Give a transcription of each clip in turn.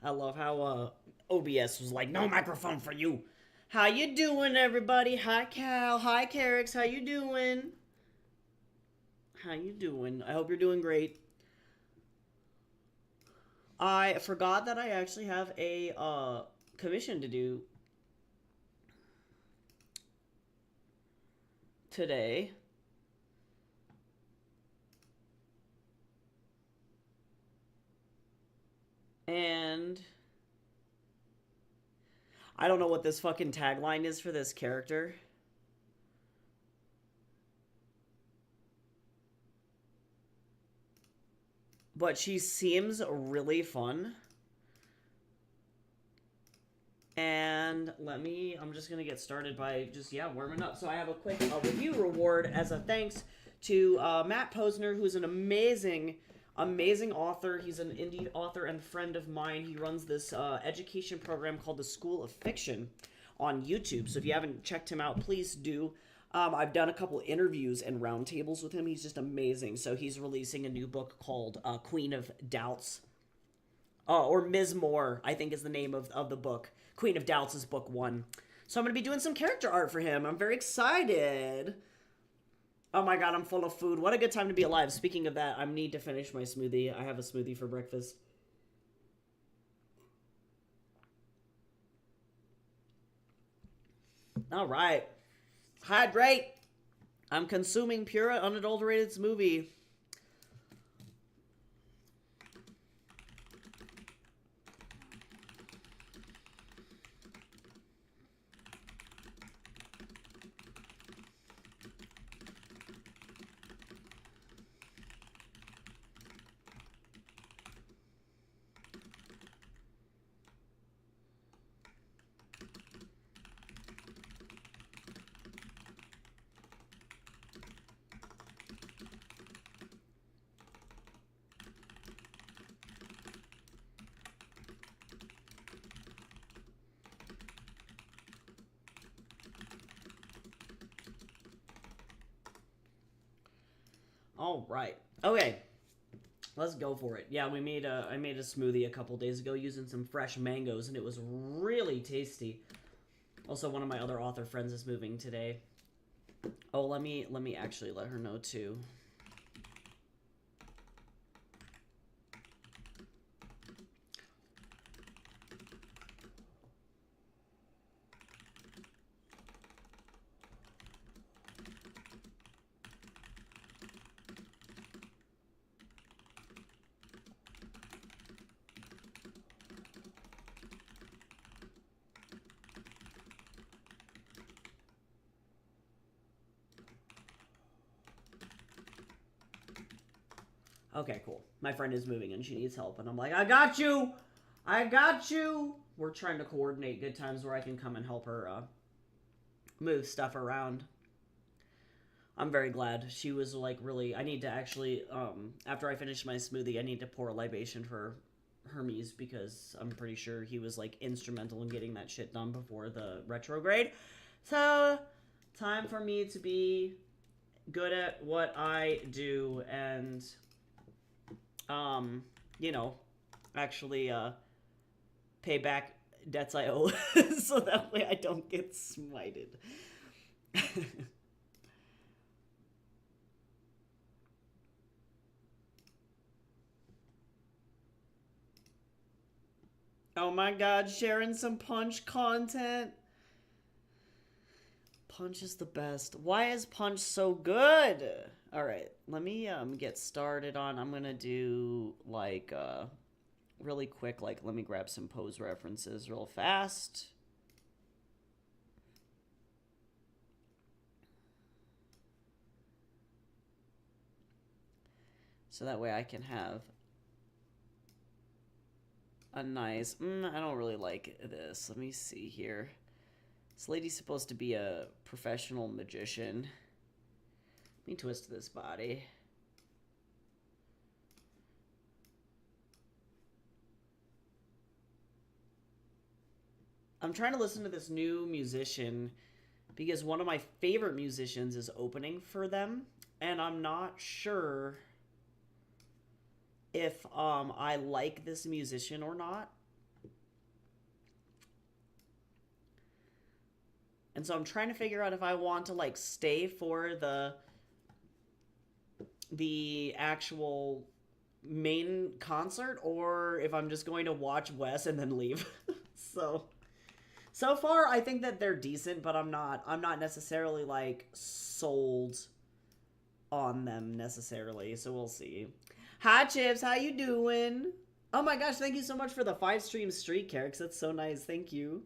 I love how OBS was like, no microphone for you. How you doing, everybody? Hi, Cal. Hi, Carix. How you doing? How you doing? I hope you're doing great. I forgot that I actually have a commission to do today. And I don't know what this fucking tagline is for this character. But she seems really fun. And I'm just going to get started by just, warming up. So I have a quick review reward as a thanks to Matt Posner, who's an amazing author. He's an indie author and friend of mine. He runs this education program called the School of Fiction on YouTube. So if you haven't checked him out, please do. I've done a couple interviews and roundtables with him. He's just amazing. So he's releasing a new book called Queen of Doubts. Or Ms. Moore, I think is the name of the book. Queen of Doubts is book one. So I'm going to be doing some character art for him. I'm very excited. Oh my god, I'm full of food. What a good time to be alive. Speaking of that, I need to finish my smoothie. I have a smoothie for breakfast. All right. Hydrate. I'm consuming pure, unadulterated smoothie. All right. Okay. Let's go for it. Yeah, I made a smoothie a couple days ago using some fresh mangoes and it was really tasty. Also, one of my other author friends is moving today. Oh, let me actually let her know too. Okay, cool. My friend is moving and she needs help, and I'm like, I got you! I got you! We're trying to coordinate good times where I can come and help her move stuff around. I'm very glad. She was like really. I need to actually, after I finish my smoothie, I need to pour a libation for Hermes because I'm pretty sure he was like instrumental in getting that shit done before the retrograde. So, time for me to be good at what I do and um, you know, actually pay back debts I owe so that way I don't get smited. Oh my god, sharing some Punch content. Punch is the best. Why is Punch so good? All right, let me get started on. I'm gonna do like really quick. Like, let me grab some pose references real fast. So that way I can have a nice. I don't really like this. Let me see here. This lady's supposed to be a professional magician. Let me twist this body. I'm trying to listen to this new musician because one of my favorite musicians is opening for them, and I'm not sure if I like this musician or not. And so I'm trying to figure out if I want to like stay for the actual main concert or if I'm just going to watch Wes and then leave. So far I think that they're decent, but I'm not necessarily like sold on them necessarily. So we'll see. Hi Chips, how you doing? Oh my gosh, thank you so much for the 5 stream streak, Carrix. That's so nice. Thank you.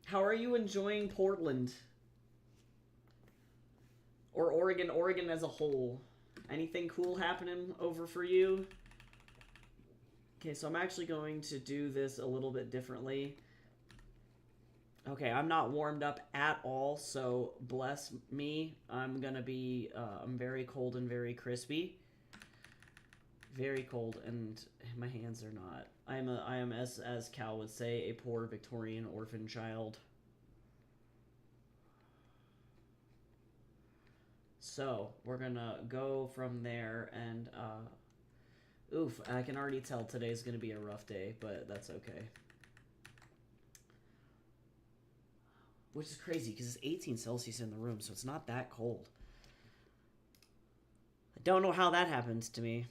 How are you enjoying Portland? Or Oregon as a whole? Anything cool happening over for you? Okay, so I'm actually going to do this a little bit differently. Okay, I'm not warmed up at all, so bless me. I'm gonna be, I'm very cold and very crispy. Very cold, and my hands are not. I am, as Cal would say, a poor Victorian orphan child. So, we're gonna go from there, and, oof, I can already tell today's gonna be a rough day, but that's okay. Which is crazy, because it's 18 Celsius in the room, so it's not that cold. I don't know how that happens to me.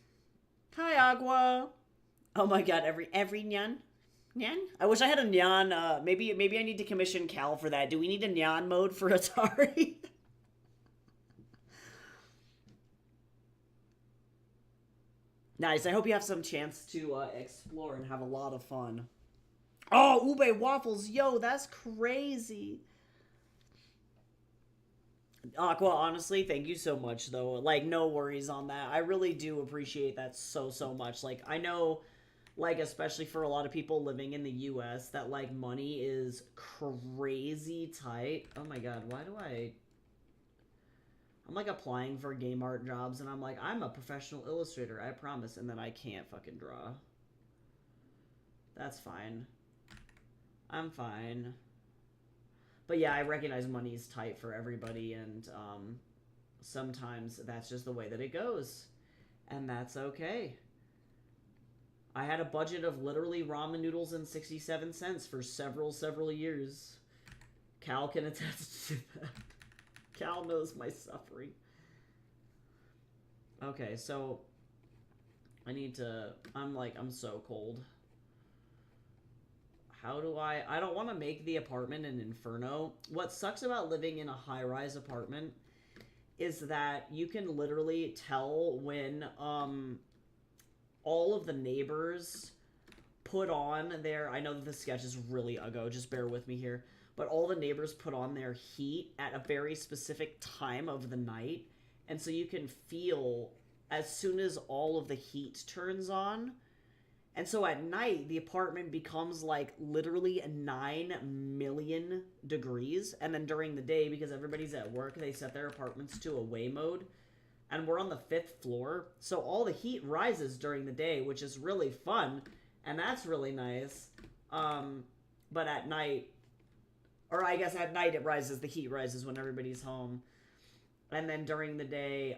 Hi, Agua! Oh my god, every nyan? Nyan? I wish I had a nyan, maybe I need to commission Cal for that. Do we need a nyan mode for Atari? Nice, I hope you have some chance to explore and have a lot of fun. Oh, ube waffles, yo, that's crazy. Aqua, honestly, thank you so much, though. Like, no worries on that. I really do appreciate that so much. Like, I know, like, especially for a lot of people living in the U.S., that, like, money is crazy tight. Oh my god, why do I'm, like, applying for game art jobs, and I'm like, I'm a professional illustrator, I promise, and then I can't fucking draw. That's fine. I'm fine. But yeah, I recognize money is tight for everybody, and sometimes that's just the way that it goes. And that's okay. I had a budget of literally ramen noodles and 67 cents for several years. Cal can attest to that. Cal knows my suffering. Okay, so I need to... I'm so cold. How do I don't want to make the apartment an inferno. What sucks about living in a high-rise apartment is that you can literally tell when all of the neighbors put on their... I know that the sketch is really uggo, just bear with me here. But all the neighbors put on their heat at a very specific time of the night. And so you can feel as soon as all of the heat turns on... And so at night, the apartment becomes like literally 9 million degrees. And then during the day, because everybody's at work, they set their apartments to away mode. And we're on the 5th floor. So all the heat rises during the day, which is really fun. And that's really nice. But at night, or I guess at night it rises, the heat rises when everybody's home. And then during the day,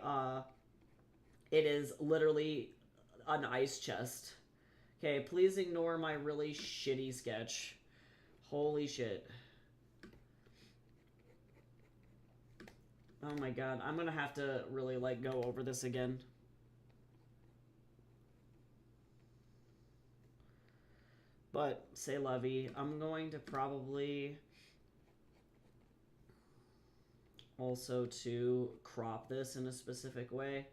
it is literally an ice chest. Okay, please ignore my really shitty sketch. Holy shit. Oh my god, I'm gonna have to really, like, go over this again. But, say lovey, I'm going to probably also to crop this in a specific way.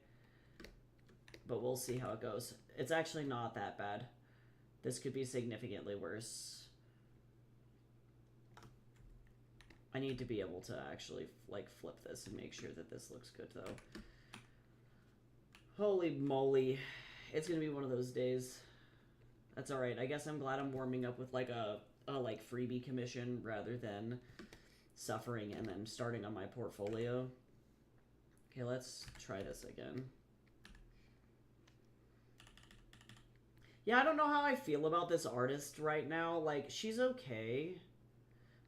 But we'll see how it goes. It's actually not that bad. This could be significantly worse. I need to be able to actually, like, flip this and make sure that this looks good, though. Holy moly. It's gonna be one of those days. That's alright. I guess I'm glad I'm warming up with, like, a like, freebie commission rather than suffering and then starting on my portfolio. Okay, let's try this again. Yeah, I don't know how I feel about this artist right now. Like, she's okay,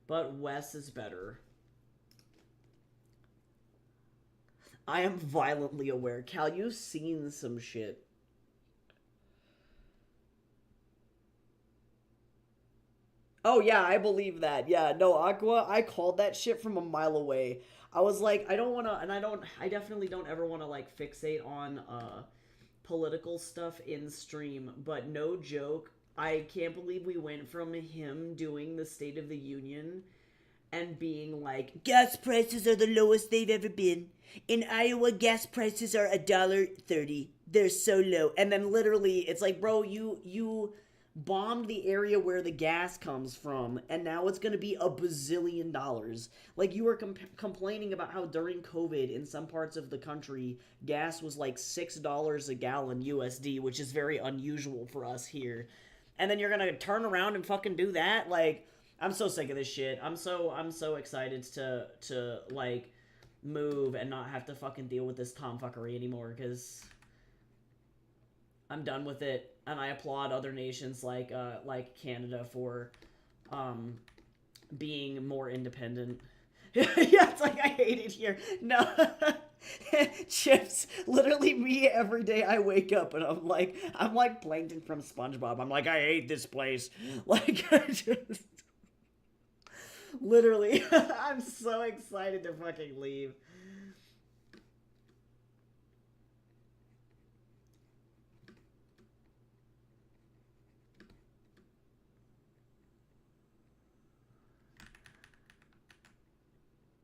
but Wes is better. I am violently aware. Cal, you've seen some shit. Oh yeah, I believe that. Yeah, no, Aqua, I called that shit from a mile away. I was like, I don't want to, and I definitely don't ever want to like fixate on political stuff in stream, but no joke, I can't believe we went from him doing the State of the Union and being like, gas prices are the lowest they've ever been. In Iowa, gas prices are $1.30. They're so low. And then literally, it's like, bro, you bombed the area where the gas comes from, and now it's going to be $1 bazillion. Like, you were complaining about how during COVID in some parts of the country, gas was like $6 a gallon USD, which is very unusual for us here. And then you're going to turn around and fucking do that? Like, I'm so sick of this shit. I'm so excited to like move and not have to fucking deal with this tomfuckery anymore because I'm done with it. And I applaud other nations like Canada for um being more independent. Yeah, it's like I hate it here. No. Chips, literally me every day I wake up and I'm like Plankton from SpongeBob. I'm like, I hate this place. Like I just literally I'm so excited to fucking leave.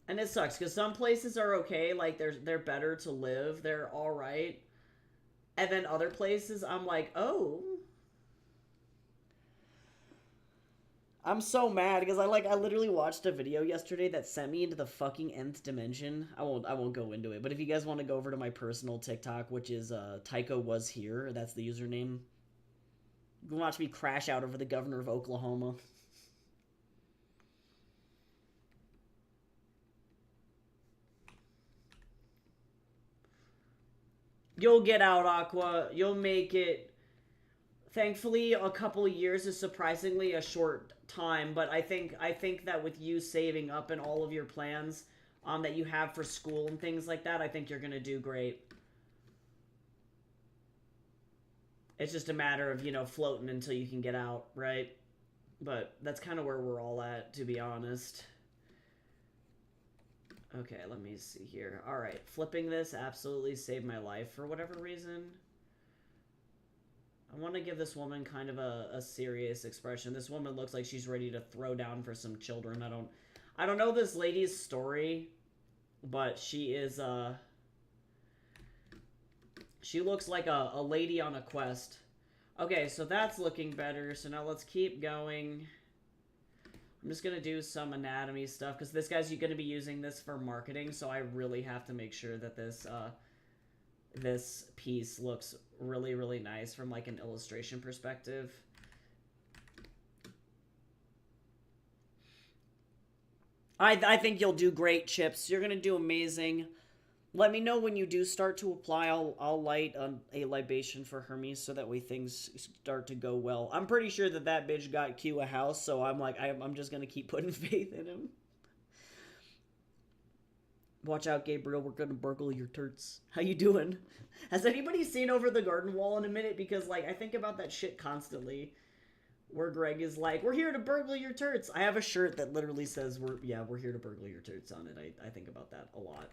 And it sucks because some places are okay, like they're better to live, they're all right, and then other places I'm like, oh, I'm so mad because I literally watched a video yesterday that sent me into the fucking nth dimension. I won't go into it, but if you guys want to go over to my personal TikTok, which is Tycho was here, that's the username. You can watch me crash out over the governor of Oklahoma. You'll get out, Aqua. You'll make it. Thankfully, a couple of years is surprisingly a short time, but I think that with you saving up and all of your plans that you have for school and things like that, I think you're gonna do great. It's just a matter of floating until you can get out, right? But that's kind of where we're all at, to be honest. Okay, let me see here. All right, flipping this absolutely saved my life for whatever reason. I want to give this woman kind of a serious expression. This woman looks like she's ready to throw down for some children. I don't know this lady's story, but she looks like a lady on a quest. Okay, so that's looking better. So now let's keep going. I'm just gonna do some anatomy stuff because this guy's gonna be using this for marketing, so I really have to make sure that this piece looks really, really nice from like an illustration perspective. I think you'll do great, Chips. You're gonna do amazing. Let me know when you do start to apply. I'll light a libation for Hermes so that way things start to go well. I'm pretty sure that bitch got Q a house, so I'm like I'm just gonna keep putting faith in him. Watch out, Gabriel. We're gonna burgle your turts. How you doing? Has anybody seen Over the Garden Wall in a minute? Because like I think about that shit constantly. Where Greg is like, "We're here to burgle your turts." I have a shirt that literally says, "We're here to burgle your turts" on it. I think about that a lot.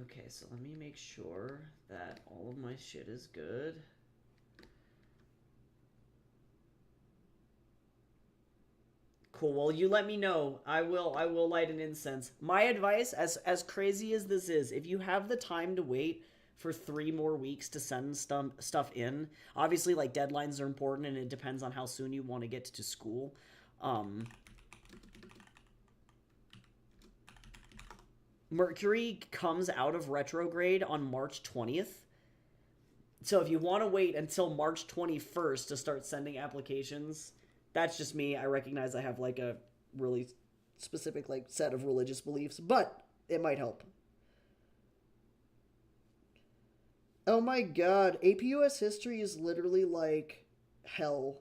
Okay, so let me make sure that all of my shit is good. Cool. Well, you let me know. I will light an incense. My advice, as crazy as this is, if you have the time to wait for 3 more weeks to send stuff in, obviously like deadlines are important and it depends on how soon you want to get to school. Um, Mercury comes out of retrograde on March 20th. So if you want to wait until March 21st to start sending applications, that's just me. I recognize I have like a really specific like set of religious beliefs, but it might help. Oh my god, APUS history is literally like hell.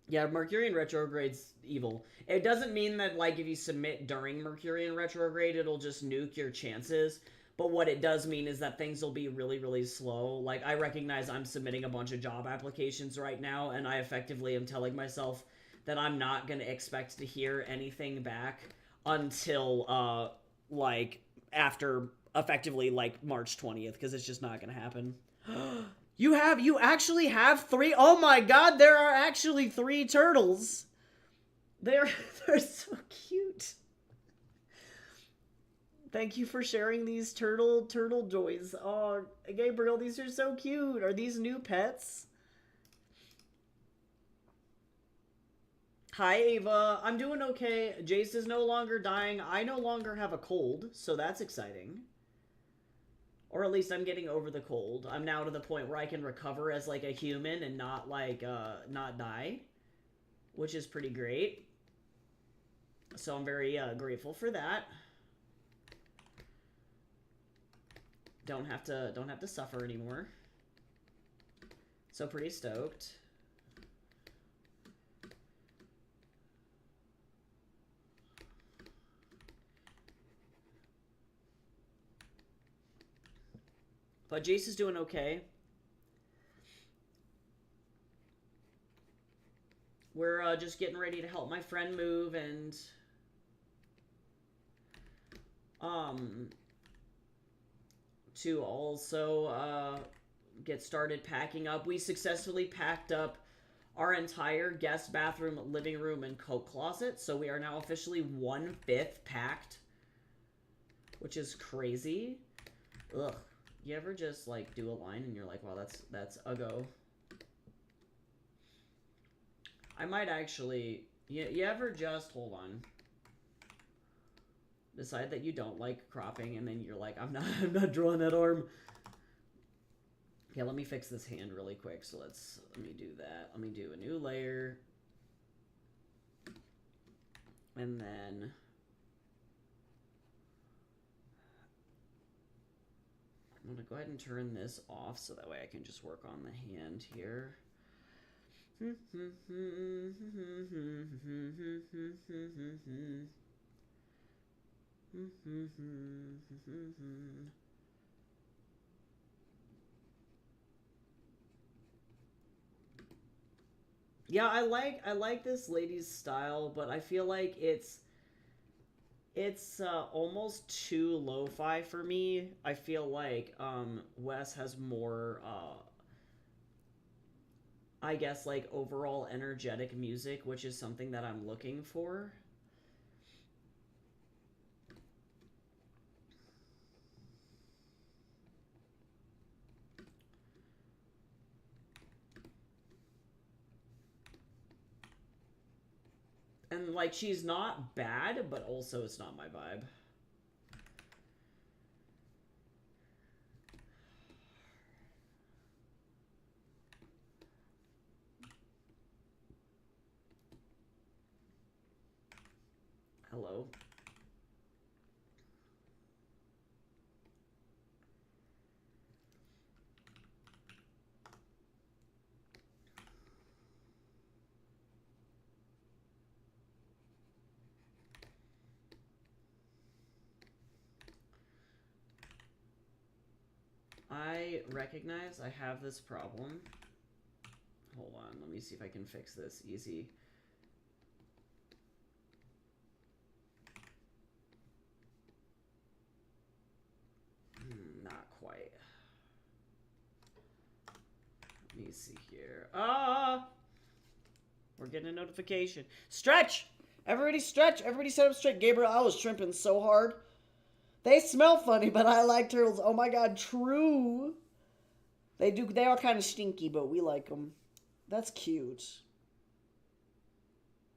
Yeah, Mercury in retrograde's evil. It doesn't mean that, like, if you submit during Mercury in retrograde, it'll just nuke your chances. But what it does mean is that things will be really, really slow. Like, I recognize I'm submitting a bunch of job applications right now, and I effectively am telling myself that I'm not going to expect to hear anything back until, like, after, effectively, like, March 20th, because it's just not going to happen. You actually have 3? Oh my god, there are actually 3 turtles. They're they're so cute. Thank you for sharing these turtle joys. Oh, Gabriel, these are so cute. Are these new pets? Hi, Ava. I'm doing okay. Jace is no longer dying. I no longer have a cold, so that's exciting. Or at least I'm getting over the cold. I'm now to the point where I can recover as, like, a human and not, like, not die. Which is pretty great. So I'm very grateful for that. Don't have to suffer anymore. So pretty stoked. But Jace is doing okay. We're just getting ready to help my friend move and to also get started packing up. We successfully packed up our entire guest bathroom, living room, and coat closet, so we are now officially 1/5 packed, which is crazy. Ugh. You ever just, like, do a line and you're like, wow, that's a go. I might actually... You ever just... Hold on. Decide that you don't like cropping, and then you're like, I'm not drawing that arm. Okay, let me fix this hand really quick. So let me do that. Let me do a new layer. And then... I'm going to go ahead and turn this off so that way I can just work on the hand here. Yeah, I like this lady's style, but I feel like it's almost too lo-fi for me. I feel like Wes has more I guess, like, overall energetic music, which is something that I'm looking for. And, like, she's not bad, but also it's not my vibe. Hello. I recognize I have this problem. Hold on, let me see if I can fix this easy. Not quite. Let me see here. We're getting a notification. Stretch! Everybody stretch! Everybody set up straight. Gabriel, I was shrimping so hard. They smell funny, but I like turtles. Oh my god, true. They do. They are kind of stinky, but we like them. That's cute.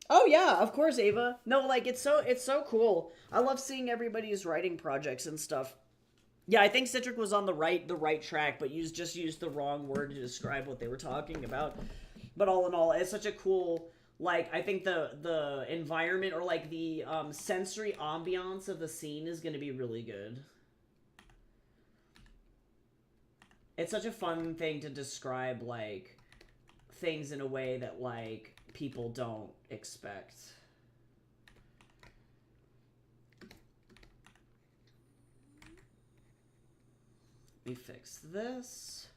Oh yeah, of course, Ava. No, like, it's so cool. I love seeing everybody's writing projects and stuff. Yeah, I think Citric was on the right track, but just used the wrong word to describe what they were talking about. But all in all, it's such a cool, like, I think the environment, or like the sensory ambiance of the scene is going to be really good. It's such a fun thing to describe, like, things in a way that, like, people don't expect. Let me fix this.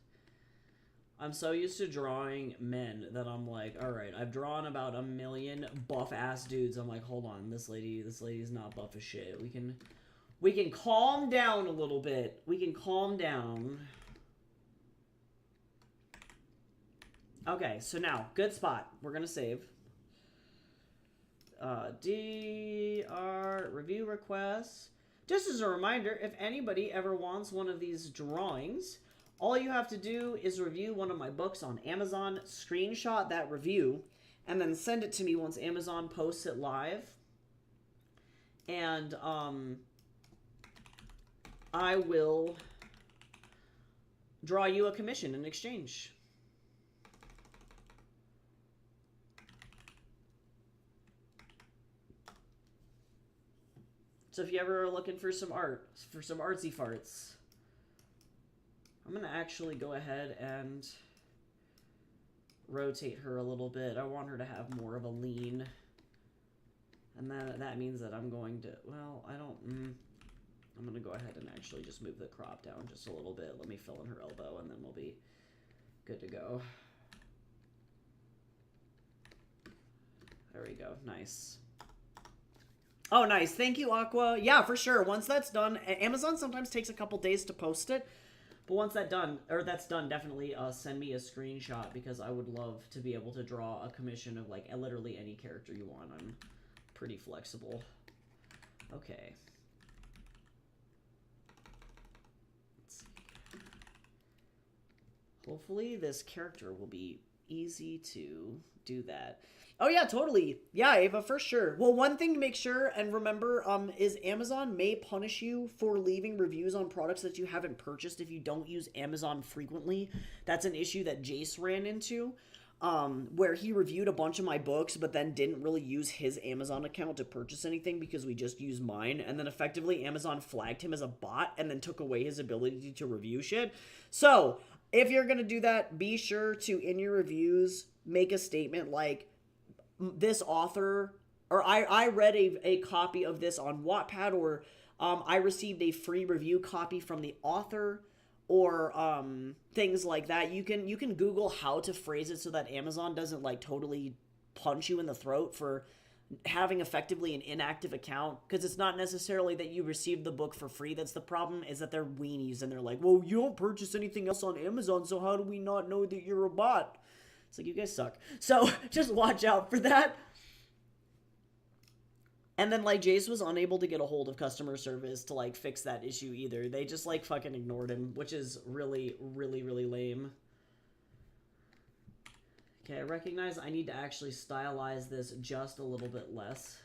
I'm so used to drawing men that I'm like, all right, I've drawn about 1 million buff ass dudes. I'm like, hold on, this lady's not buff as shit. We can calm down a little bit. We can calm down. Okay, so now, good spot. We're gonna save. DR review requests. Just as a reminder, if anybody ever wants one of these drawings, all you have to do is review one of my books on Amazon, screenshot that review, and then send it to me once Amazon posts it live. And I will draw you a commission in exchange. So if you ever are looking for some art, for some artsy farts, I'm going to actually go ahead and rotate her a little bit. I want her to have more of a lean. And that means that I'm going to, well, I'm going to go ahead and actually just move the crop down just a little bit. Let me fill in her elbow, and then we'll be good to go. There we go. Nice. Oh, nice. Thank you, Aqua. Yeah, for sure. Once that's done, Amazon sometimes takes a couple days to post it. But once that's done, definitely send me a screenshot, because I would love to be able to draw a commission of, like, literally any character you want. I'm pretty flexible. Okay. Let's see. Hopefully this character will be easy to do that. Oh yeah, totally. Yeah, Ava, for sure. Well, one thing to make sure and remember is Amazon may punish you for leaving reviews on products that you haven't purchased if you don't use Amazon frequently. That's an issue that Jace ran into, where he reviewed a bunch of my books but then didn't really use his Amazon account to purchase anything because we just used mine, and then effectively Amazon flagged him as a bot and then took away his ability to review shit. So, if you're going to do that, be sure to, in your reviews, make a statement like, this author, or I read a copy of this on Wattpad, or I received a free review copy from the author, or things like that. You can Google how to phrase it so that Amazon doesn't like totally punch you in the throat for having effectively an inactive account, because it's not necessarily that you received the book for free that's the problem, is that they're weenies and they're like, well, you don't purchase anything else on Amazon, so how do we not know that you're a bot? It's like, you guys suck. So just watch out for that. And then, like, Jace was unable to get a hold of customer service to, like, fix that issue either. They just, like, fucking ignored him, which is really, really, really lame. Okay, I recognize I need to actually stylize this just a little bit less.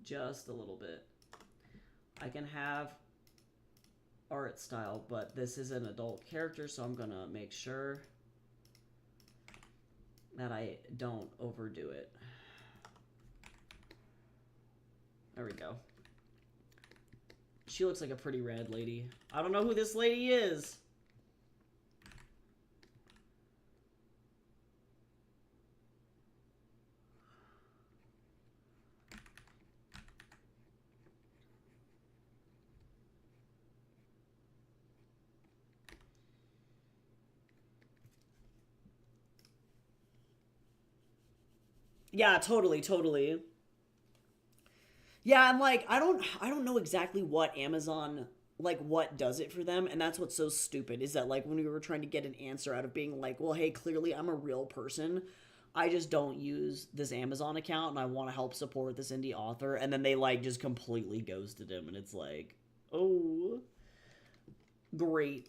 Just a little bit. I can have art style, but this is an adult character, so I'm gonna make sure that I don't overdo it. There we go. She looks like a pretty rad lady. I don't know who this lady is. Yeah, totally, totally. Yeah, and like I don't know exactly what Amazon, like, what does it for them, and that's what's so stupid, is that, like, when we were trying to get an answer out of being like, well, hey, clearly I'm a real person, I just don't use this Amazon account and I want to help support this indie author, and then they, like, just completely ghosted him, and it's like, oh, great.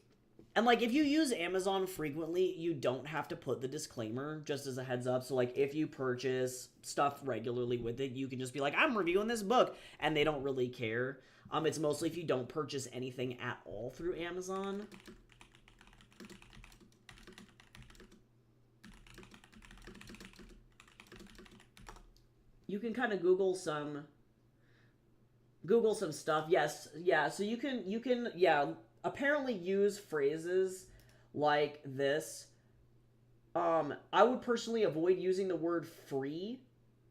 And, like, if you use Amazon frequently, you don't have to put the disclaimer, just as a heads up. So, like, if you purchase stuff regularly with it, you can just be like, I'm reviewing this book, and they don't really care. It's mostly if you don't purchase anything at all through Amazon. You can kind of Google some stuff. Yes, yeah, so you can, yeah, apparently use phrases like this I would personally avoid using the word free.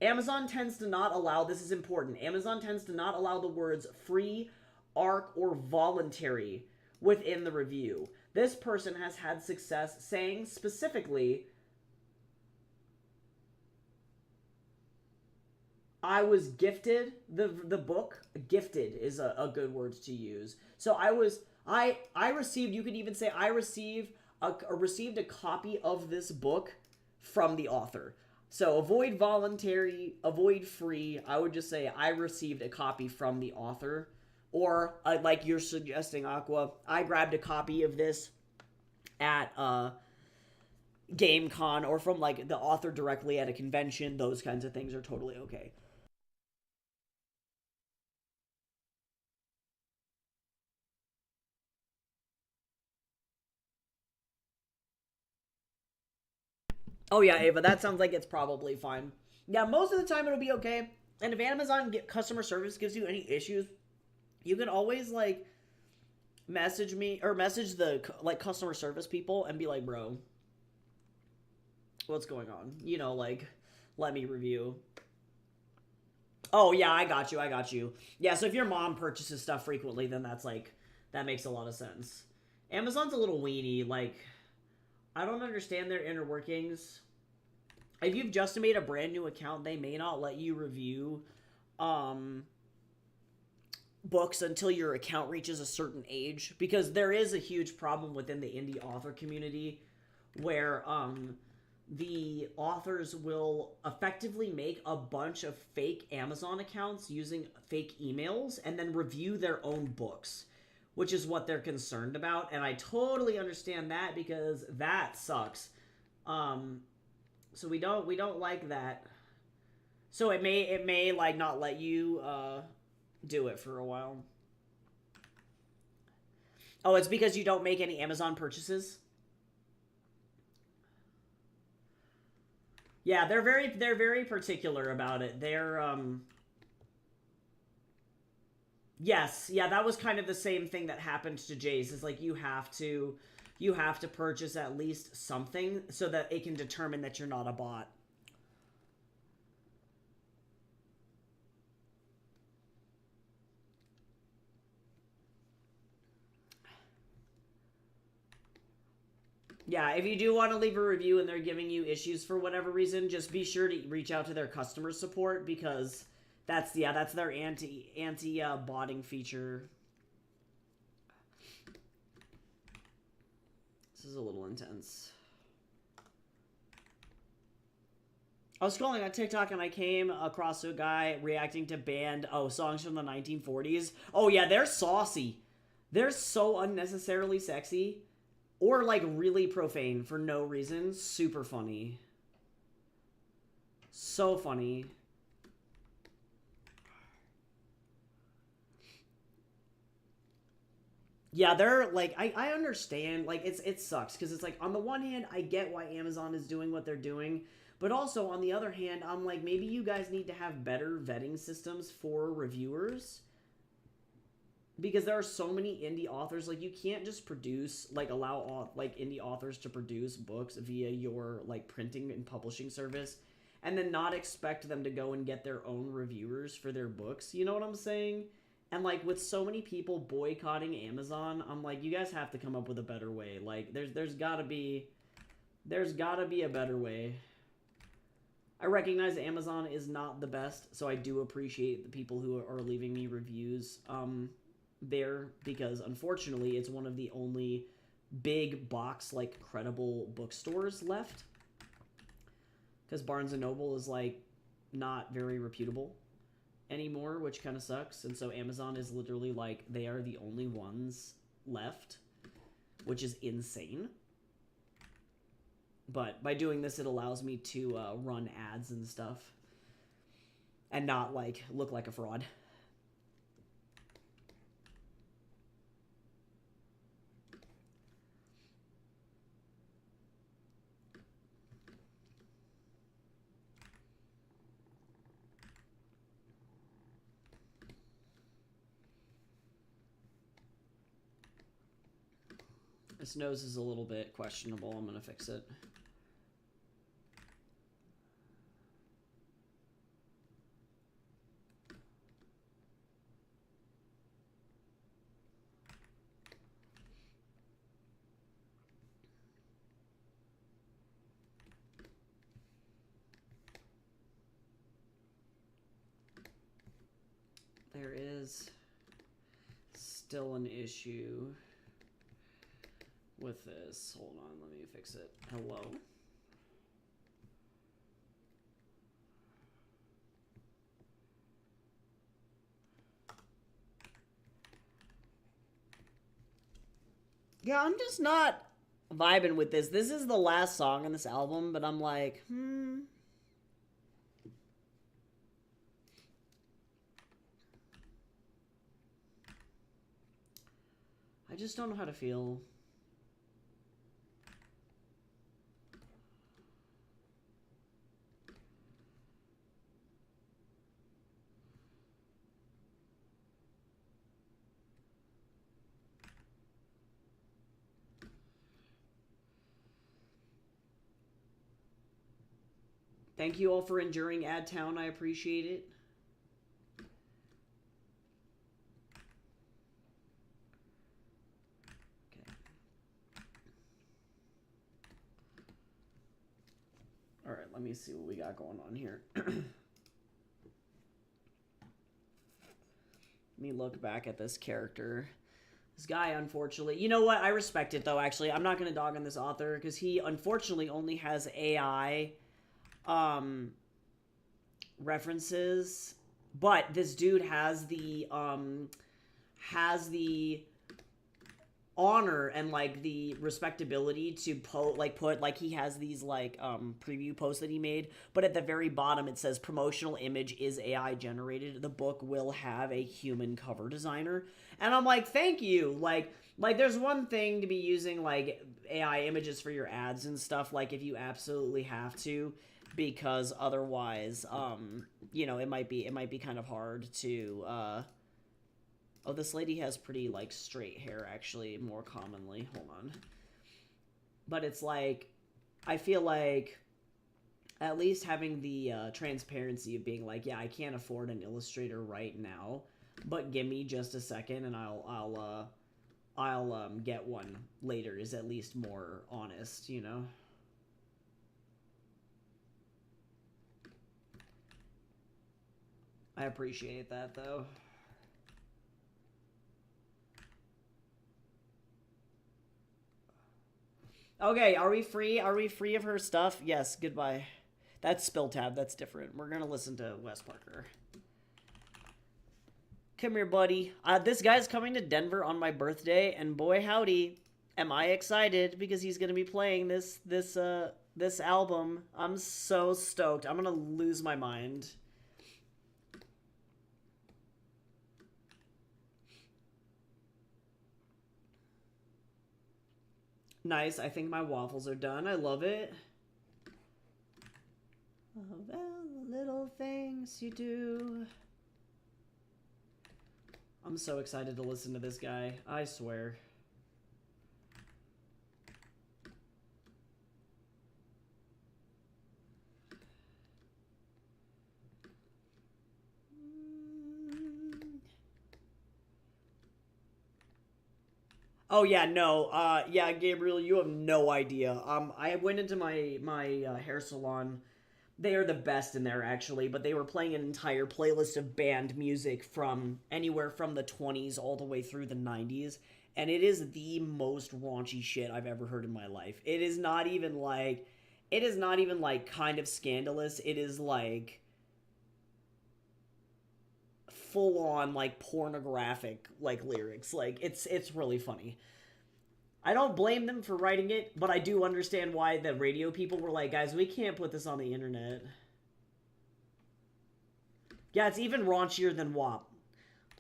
Amazon tends to not allow, this is important, Amazon tends to not allow the words free, ARC, or voluntary within the review. This person has had success saying specifically, I was gifted the book. Gifted is a good word to use. So I received, you could even say I received a copy of this book from the author. So avoid voluntary, avoid free. I would just say I received a copy from the author. Or like you're suggesting, Aqua, I grabbed a copy of this at GameCon or from like the author directly at a convention. Those kinds of things are totally okay. Oh yeah, Ava, that sounds like it's probably fine. Yeah, most of the time it'll be okay. And if Amazon customer service gives you any issues, you can always like message me or message the like customer service people and be like, "Bro, what's going on?" You know, like let me review. Oh yeah, I got you. I got you. Yeah, so if your mom purchases stuff frequently, then that's like that makes a lot of sense. Amazon's a little weenie. Like I don't understand their inner workings. If you've just made a brand new account, they may not let you review um books until your account reaches a certain age because there is a huge problem within the indie author community where the authors will effectively make a bunch of fake Amazon accounts using fake emails and then review their own books, which is what they're concerned about. And I totally understand that because that sucks. Um, so we don't like that. So it may like not let you do it for a while. Oh, it's because you don't make any Amazon purchases. Yeah, they're very particular about it. They're yes, yeah, that was kind of the same thing that happened to Jace. Is like you have to purchase at least something so that it can determine that you're not a bot. Yeah, if you do want to leave a review and they're giving you issues for whatever reason, just be sure to reach out to their customer support because that's their anti botting feature. This is a little intense. I was scrolling on TikTok and I came across a guy reacting to banned songs from the 1940s. Oh yeah, they're saucy. They're so unnecessarily sexy or like really profane for no reason. Super funny. So funny. Yeah, they're like I understand like it sucks because it's like on the one hand I get why Amazon is doing what they're doing, but also on the other hand I'm like maybe you guys need to have better vetting systems for reviewers because there are so many indie authors like you can't just produce like allow like indie authors to produce books via your like printing and publishing service and then not expect them to go and get their own reviewers for their books. You know what I'm saying? And like with so many people boycotting Amazon, I'm like you guys have to come up with a better way. Like there's got to be a better way. I recognize Amazon is not the best, so I do appreciate the people who are leaving me reviews there because unfortunately it's one of the only big box like credible bookstores left because Barnes and Noble is like not very reputable anymore, which kind of sucks. And so Amazon is literally like they are the only ones left, which is insane. But by doing this, it allows me to run ads and stuff and not like look like a fraud. This nose is a little bit questionable. I'm gonna fix it. there is still an issue with this. Hold on, let me fix it. Hello? Yeah, I'm just not vibing with this. This is the last song in this album, but I'm like, I just don't know how to feel. Thank you all for enduring Ad Town. I appreciate it. Okay. All right, let me see what we got going on here. Let me look back at this character. This guy, unfortunately... You know what? I respect it, though, actually. I'm not going to dog on this author, because he, unfortunately, only has AI... references, but this dude has the honor and like the respectability to put like he has these like preview posts that he made, but at the very bottom it says promotional image is AI generated. The book will have a human cover designer, and I'm like, thank you. Like there's one thing to be using like AI images for your ads and stuff, like if you absolutely have to, because otherwise, you know, it might be kind of hard to, oh, this lady has pretty, like, straight hair, actually, more commonly. Hold on. But it's like, I feel like at least having the transparency of being like, yeah, I can't afford an illustrator right now, but give me just a second and I'll get one later is at least more honest, you know? I appreciate that, though. Okay, are we free? Are we free of her stuff? Yes, goodbye. That's Spill Tab, that's different. We're gonna listen to Wes Parker. Come here, buddy. This guy's coming to Denver on my birthday, and boy howdy, am I excited, because he's gonna be playing this album. I'm so stoked. I'm gonna lose my mind. Nice. I think my waffles are done. I love it. Oh, well, the little things you do. I'm so excited to listen to this guy. I swear. Oh yeah, no. Yeah, Gabriel, you have no idea. I went into my hair salon. They are the best in there, actually, but they were playing an entire playlist of band music from anywhere from the 20s all the way through the 90s, and it is the most raunchy shit I've ever heard in my life. It is not even like kind of scandalous. It is like full on like pornographic like lyrics. Like it's really funny. I don't blame them for writing it, but I do understand why the radio people were like, guys, we can't put this on the internet. Yeah, it's even raunchier than WAP.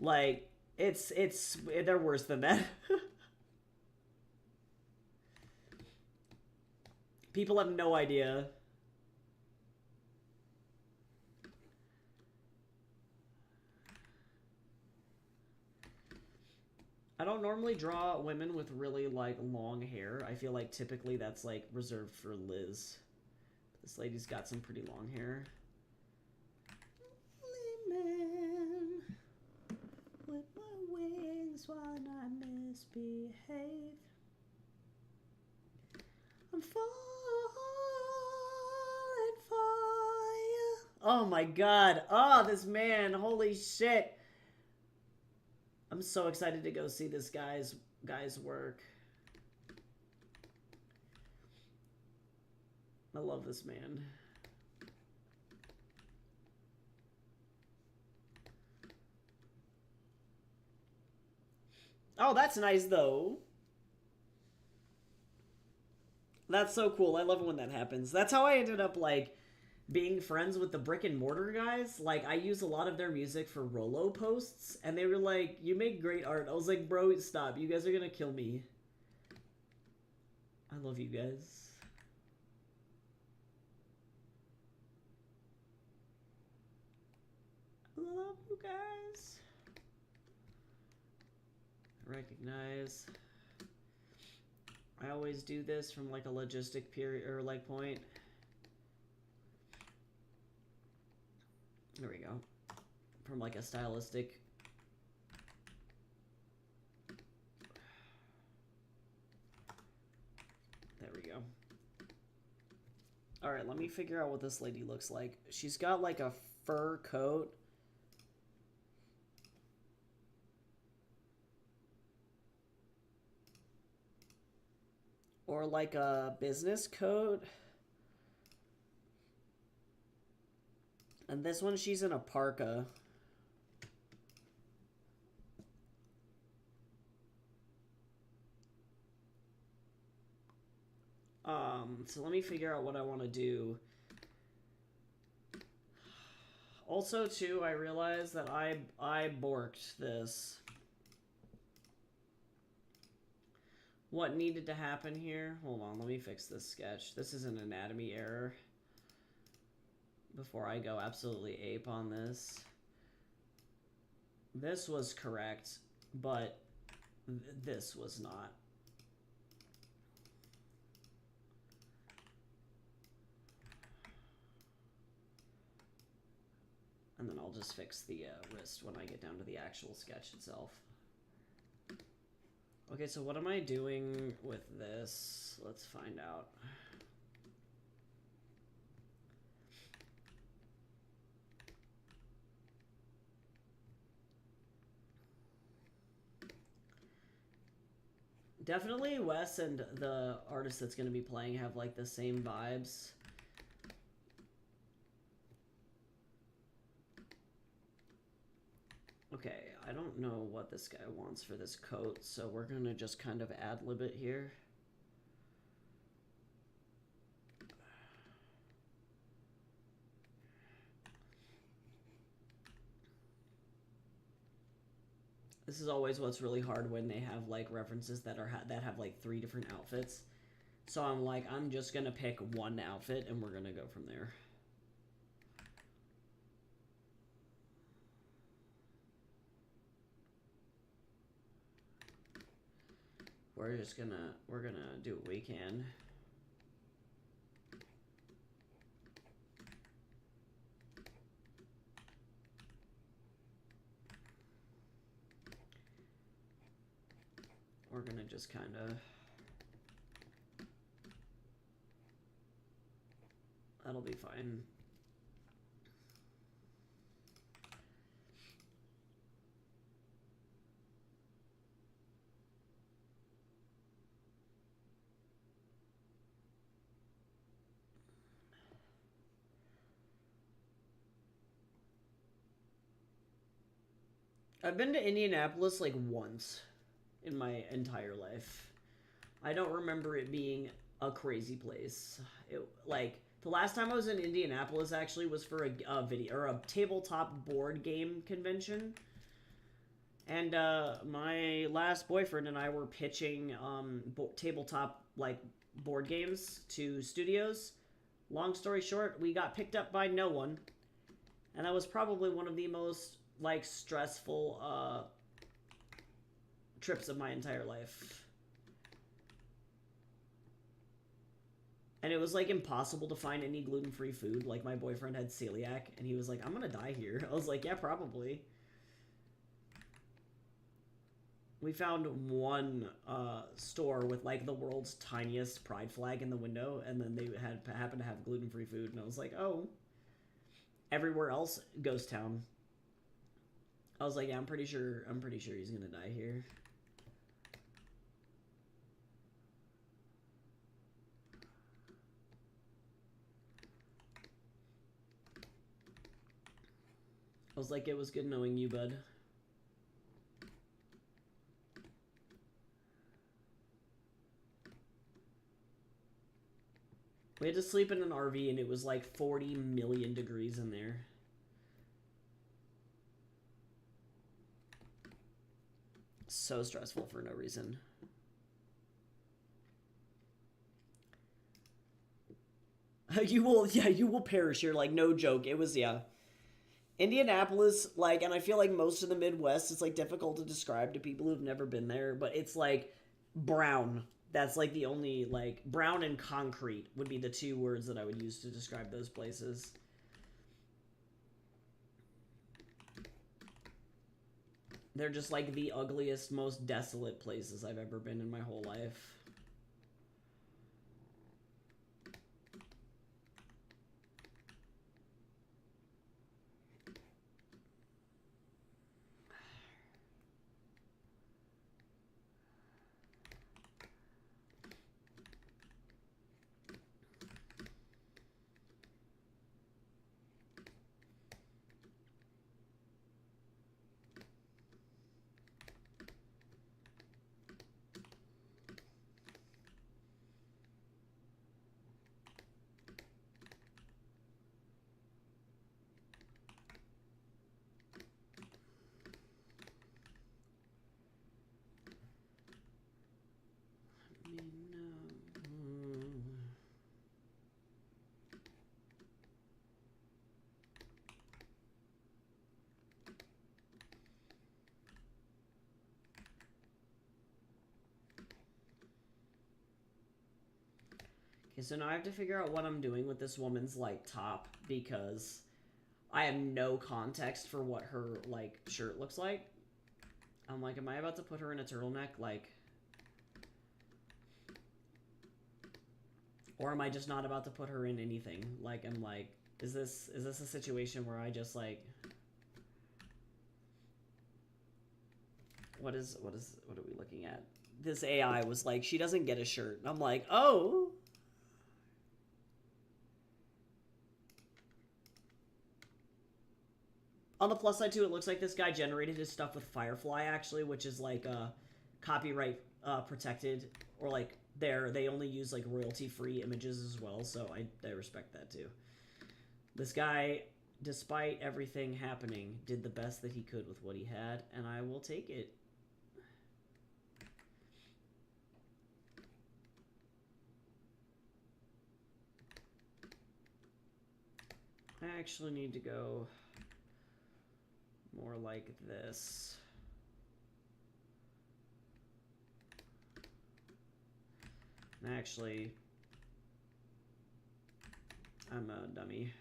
Like, they're worse than that. People have no idea. I don't normally draw women with really, like, long hair. I feel like typically that's, like, reserved for Liz. This lady's got some pretty long hair. Man, with my wings while I misbehave. I'm falling for you. Oh my god. Oh, this man. Holy shit. I'm so excited to go see this guy's work. I love this man. Oh, that's nice though. That's so cool. I love it when that happens. That's how I ended up like being friends with the brick and mortar guys. Like I use a lot of their music for Rolo posts, and they were like, "You make great art." I was like, "Bro, stop! You guys are gonna kill me." I love you guys. I love you guys. Recognize. I always do this from like a logistic period or like point. There we go. From like a stylistic. There we go. All right, let me figure out what this lady looks like. She's got like a fur coat. Or like a business coat. And this one, she's in a parka. So let me figure out what I want to do. Also, too, I realized that I borked this. What needed to happen here? Hold on, let me fix this sketch. This is an anatomy error. Before I go absolutely ape on this. This was correct, but this was not. And then I'll just fix the wrist when I get down to the actual sketch itself. Okay, so what am I doing with this? Let's find out. Definitely Wes and the artist that's going to be playing have like the same vibes. Okay, I don't know what this guy wants for this coat, so we're going to just kind of ad-lib it here. This is always what's really hard when they have like references that are that have like 3 different outfits. So I'm like, I'm just going to pick one outfit and we're going to go from there. We're gonna do what we can. We're gonna just kind of. That'll be fine. I've been to Indianapolis like once in my entire life. I don't remember it being a crazy place. It like the last time I was in Indianapolis actually was for a video or a tabletop board game convention. And my last boyfriend and I were pitching tabletop like board games to studios. Long story short, we got picked up by no one, and that was probably one of the most like stressful trips of my entire life. And it was like impossible to find any gluten-free food. Like my boyfriend had celiac, and he was like, "I'm gonna die here." I was like, "Yeah, probably." We found one store with like the world's tiniest pride flag in the window, and then they happened to have gluten-free food, and I was like, "Oh." Everywhere else, ghost town. I was like, yeah, I'm pretty sure he's gonna die here. I was like, it was good knowing you, bud. We had to sleep in an RV and it was like 40 million degrees in there. So stressful for no reason. You will perish here, like, no joke. It was, yeah. Indianapolis, like, and I feel like most of the Midwest, it's like difficult to describe to people who've never been there, but it's like brown. That's like the only, like, brown and concrete would be the two words that I would use to describe those places. They're just like the ugliest, most desolate places I've ever been in my whole life. Okay, so now I have to figure out what I'm doing with this woman's, like, top, because I have no context for what her, like, shirt looks like. I'm like, am I about to put her in a turtleneck? Like, or am I just not about to put her in anything? Like, I'm like, is this a situation where I just, like, what are we looking at? This AI was like, she doesn't get a shirt. I'm like, oh. On the plus side, too, it looks like this guy generated his stuff with Firefly, actually, which is, like, copyright protected, or, like, they only use, like, royalty-free images as well, so I respect that, too. This guy, despite everything happening, did the best that he could with what he had, and I will take it. I actually need to go more like this. Actually, I'm a dummy.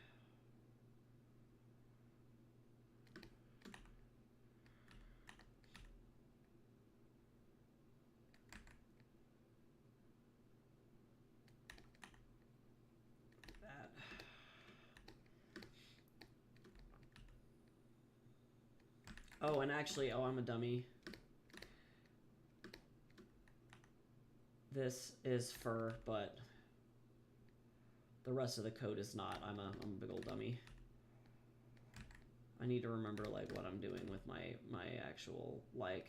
That. Oh, and actually, oh, I'm a dummy. This is fur, but the rest of the coat is not. I'm a big old dummy. I need to remember, like, what I'm doing with my actual, like,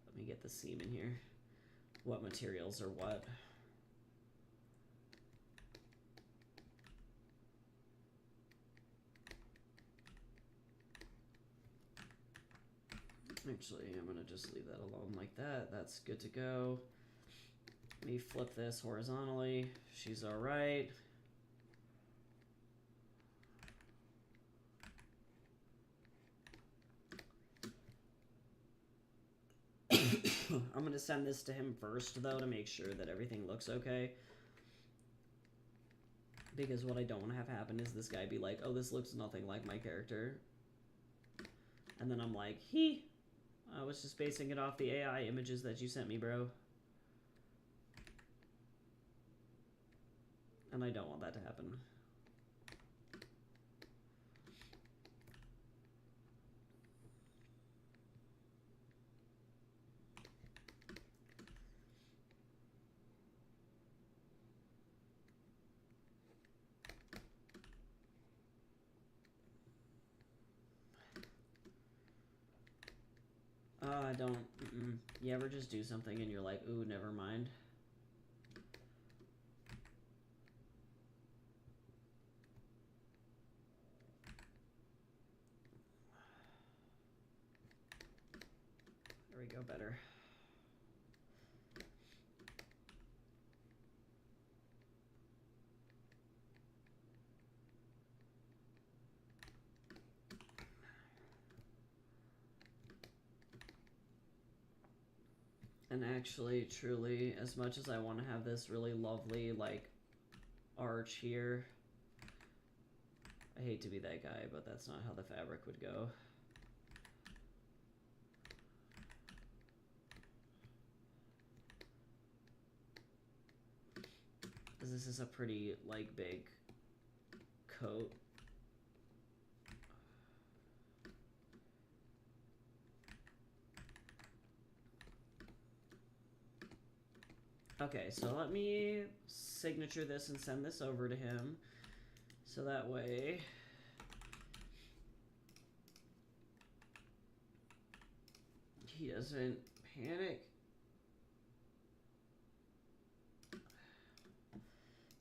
let me get the seam in here. What materials are what. Actually, I'm gonna just leave that alone like that. That's good to go. Let me flip this horizontally. She's all right. I'm going to send this to him first, though, to make sure that everything looks okay. Because what I don't want to have happen is this guy be like, oh, this looks nothing like my character. And then I'm like, I was just basing it off the AI images that you sent me, bro. And I don't want that to happen. don't. You ever just do something and you're like, ooh, never mind? There we go, better. And actually, truly, as much as I want to have this really lovely, like, arch here, I hate to be that guy, but that's not how the fabric would go. This is a pretty, like, big coat. Okay, so let me signature this and send this over to him. So that way he doesn't panic.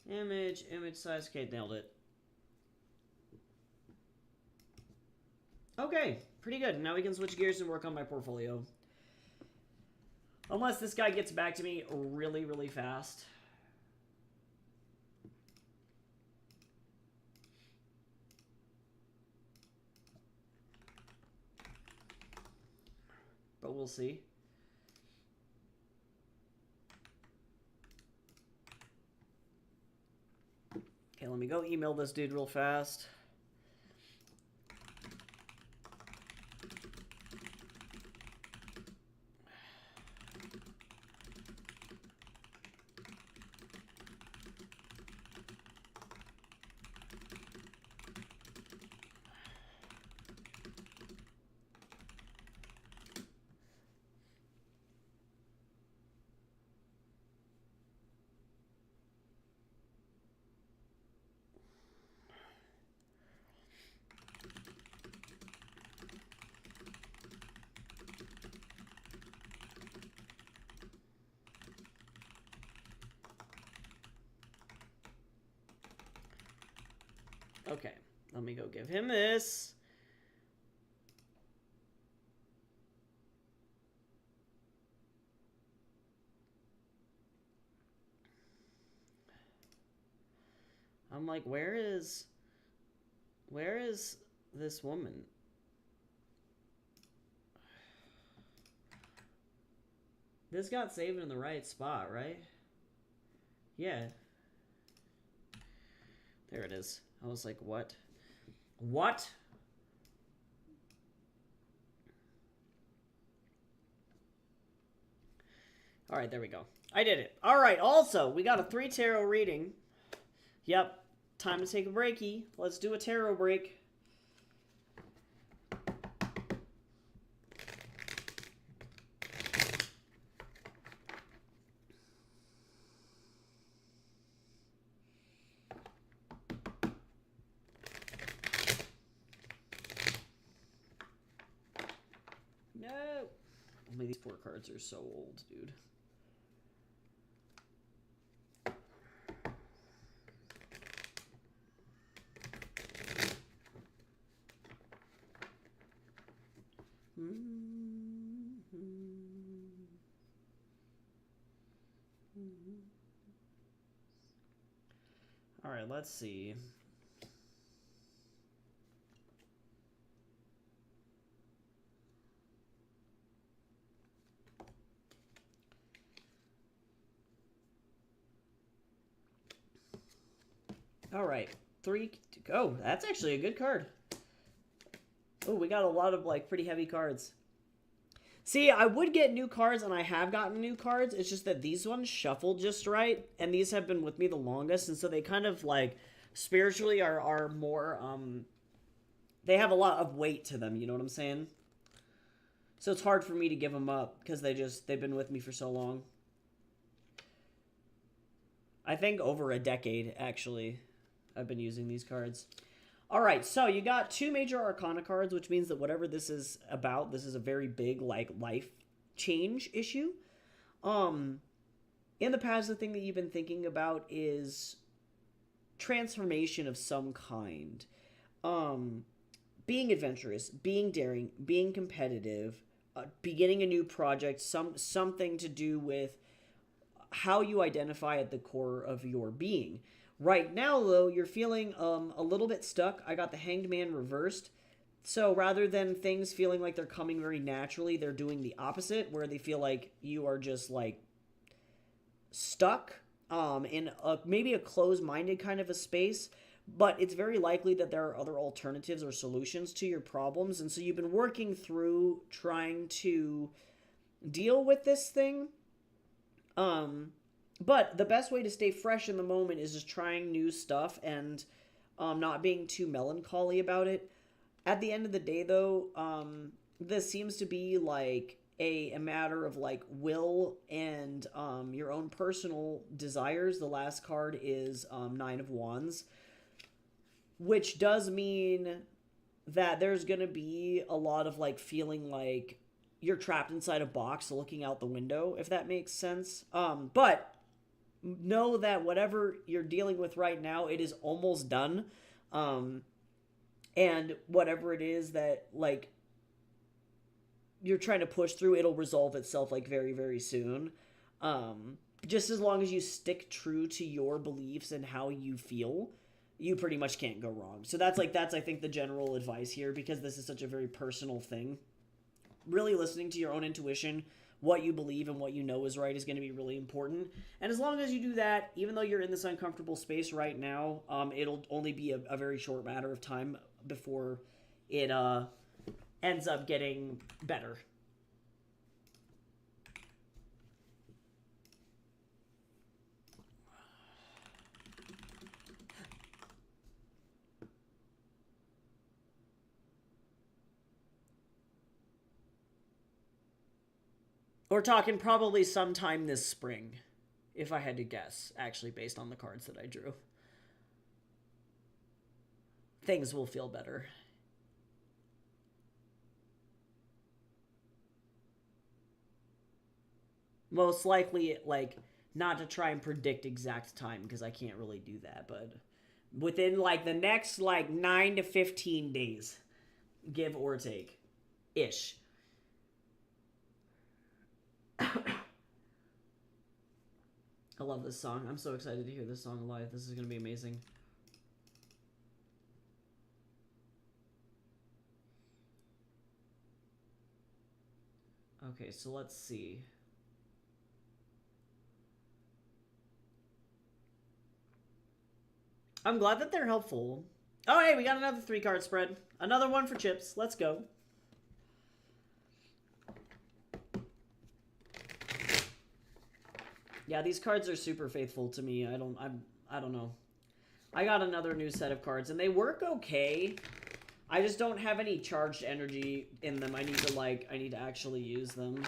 Image size. Okay, nailed it. Okay, pretty good. Now we can switch gears and work on my portfolio. Unless this guy gets back to me really, really fast. But we'll see. Okay, let me go email this dude real fast. Okay, let me go give him this. I'm like, where is this woman? This got saved in the right spot, right? Yeah. There it is. I was like, what? What? All right, there we go. I did it. All right, also, we got a 3 tarot reading. Yep, time to take a breaky. Let's do a tarot break. No. I mean, these 4 cards are so old, dude. All right, let's see. All right, 3 to go. That's actually a good card. Oh, we got a lot of, like, pretty heavy cards. See, I would get new cards, and I have gotten new cards. It's just that these ones shuffled just right, and these have been with me the longest, and so they kind of, like, spiritually are more, they have a lot of weight to them, you know what I'm saying? So it's hard for me to give them up, because they've been with me for so long. I think over a decade, actually, I've been using these cards. All right, so you got two major arcana cards, which means that whatever this is about, this is a very big like life change issue. Um, in the past, the thing that you've been thinking about is transformation of some kind. Um, Being adventurous, being daring, being competitive, beginning a new project, something to do with how you identify at the core of your being. Right now, though, you're feeling a little bit stuck. I got the Hanged Man reversed. So rather than things feeling like they're coming very naturally, they're doing the opposite, where they feel like you are just like stuck in maybe a closed-minded kind of a space. But it's very likely that there are other alternatives or solutions to your problems, and so you've been working through trying to deal with this thing. But the best way to stay fresh in the moment is just trying new stuff and not being too melancholy about it. At the end of the day, though, this seems to be like a matter of like will and your own personal desires. The last card is Nine of Wands, which does mean that there's going to be a lot of like feeling like you're trapped inside a box looking out the window, if that makes sense. But know that whatever you're dealing with right now, it is almost done. And whatever it is that like you're trying to push through, it'll resolve itself like very, very soon. Just as long as you stick true to your beliefs and how you feel, you pretty much can't go wrong. So that's I think the general advice here, because this is such a very personal thing. Really listening to your own intuition, what you believe and what you know is right, is going to be really important. And as long as you do that, even though you're in this uncomfortable space right now, it'll only be a very short matter of time before it ends up getting better. We're talking probably sometime this spring, if I had to guess, actually, based on the cards that I drew. Things will feel better. Most likely, like, not to try and predict exact time, because I can't really do that, but within, like, the next, like, 9 to 15 days, give or take, ish. I love this song. I'm so excited to hear this song live. This is going to be amazing. Okay, so let's see. I'm glad that they're helpful. Oh, hey, we got another 3-card spread. Another one for Chips. Let's go. Yeah, these cards are super faithful to me. I don't know. I got another new set of cards, and they work okay. I just don't have any charged energy in them. I need to actually use them.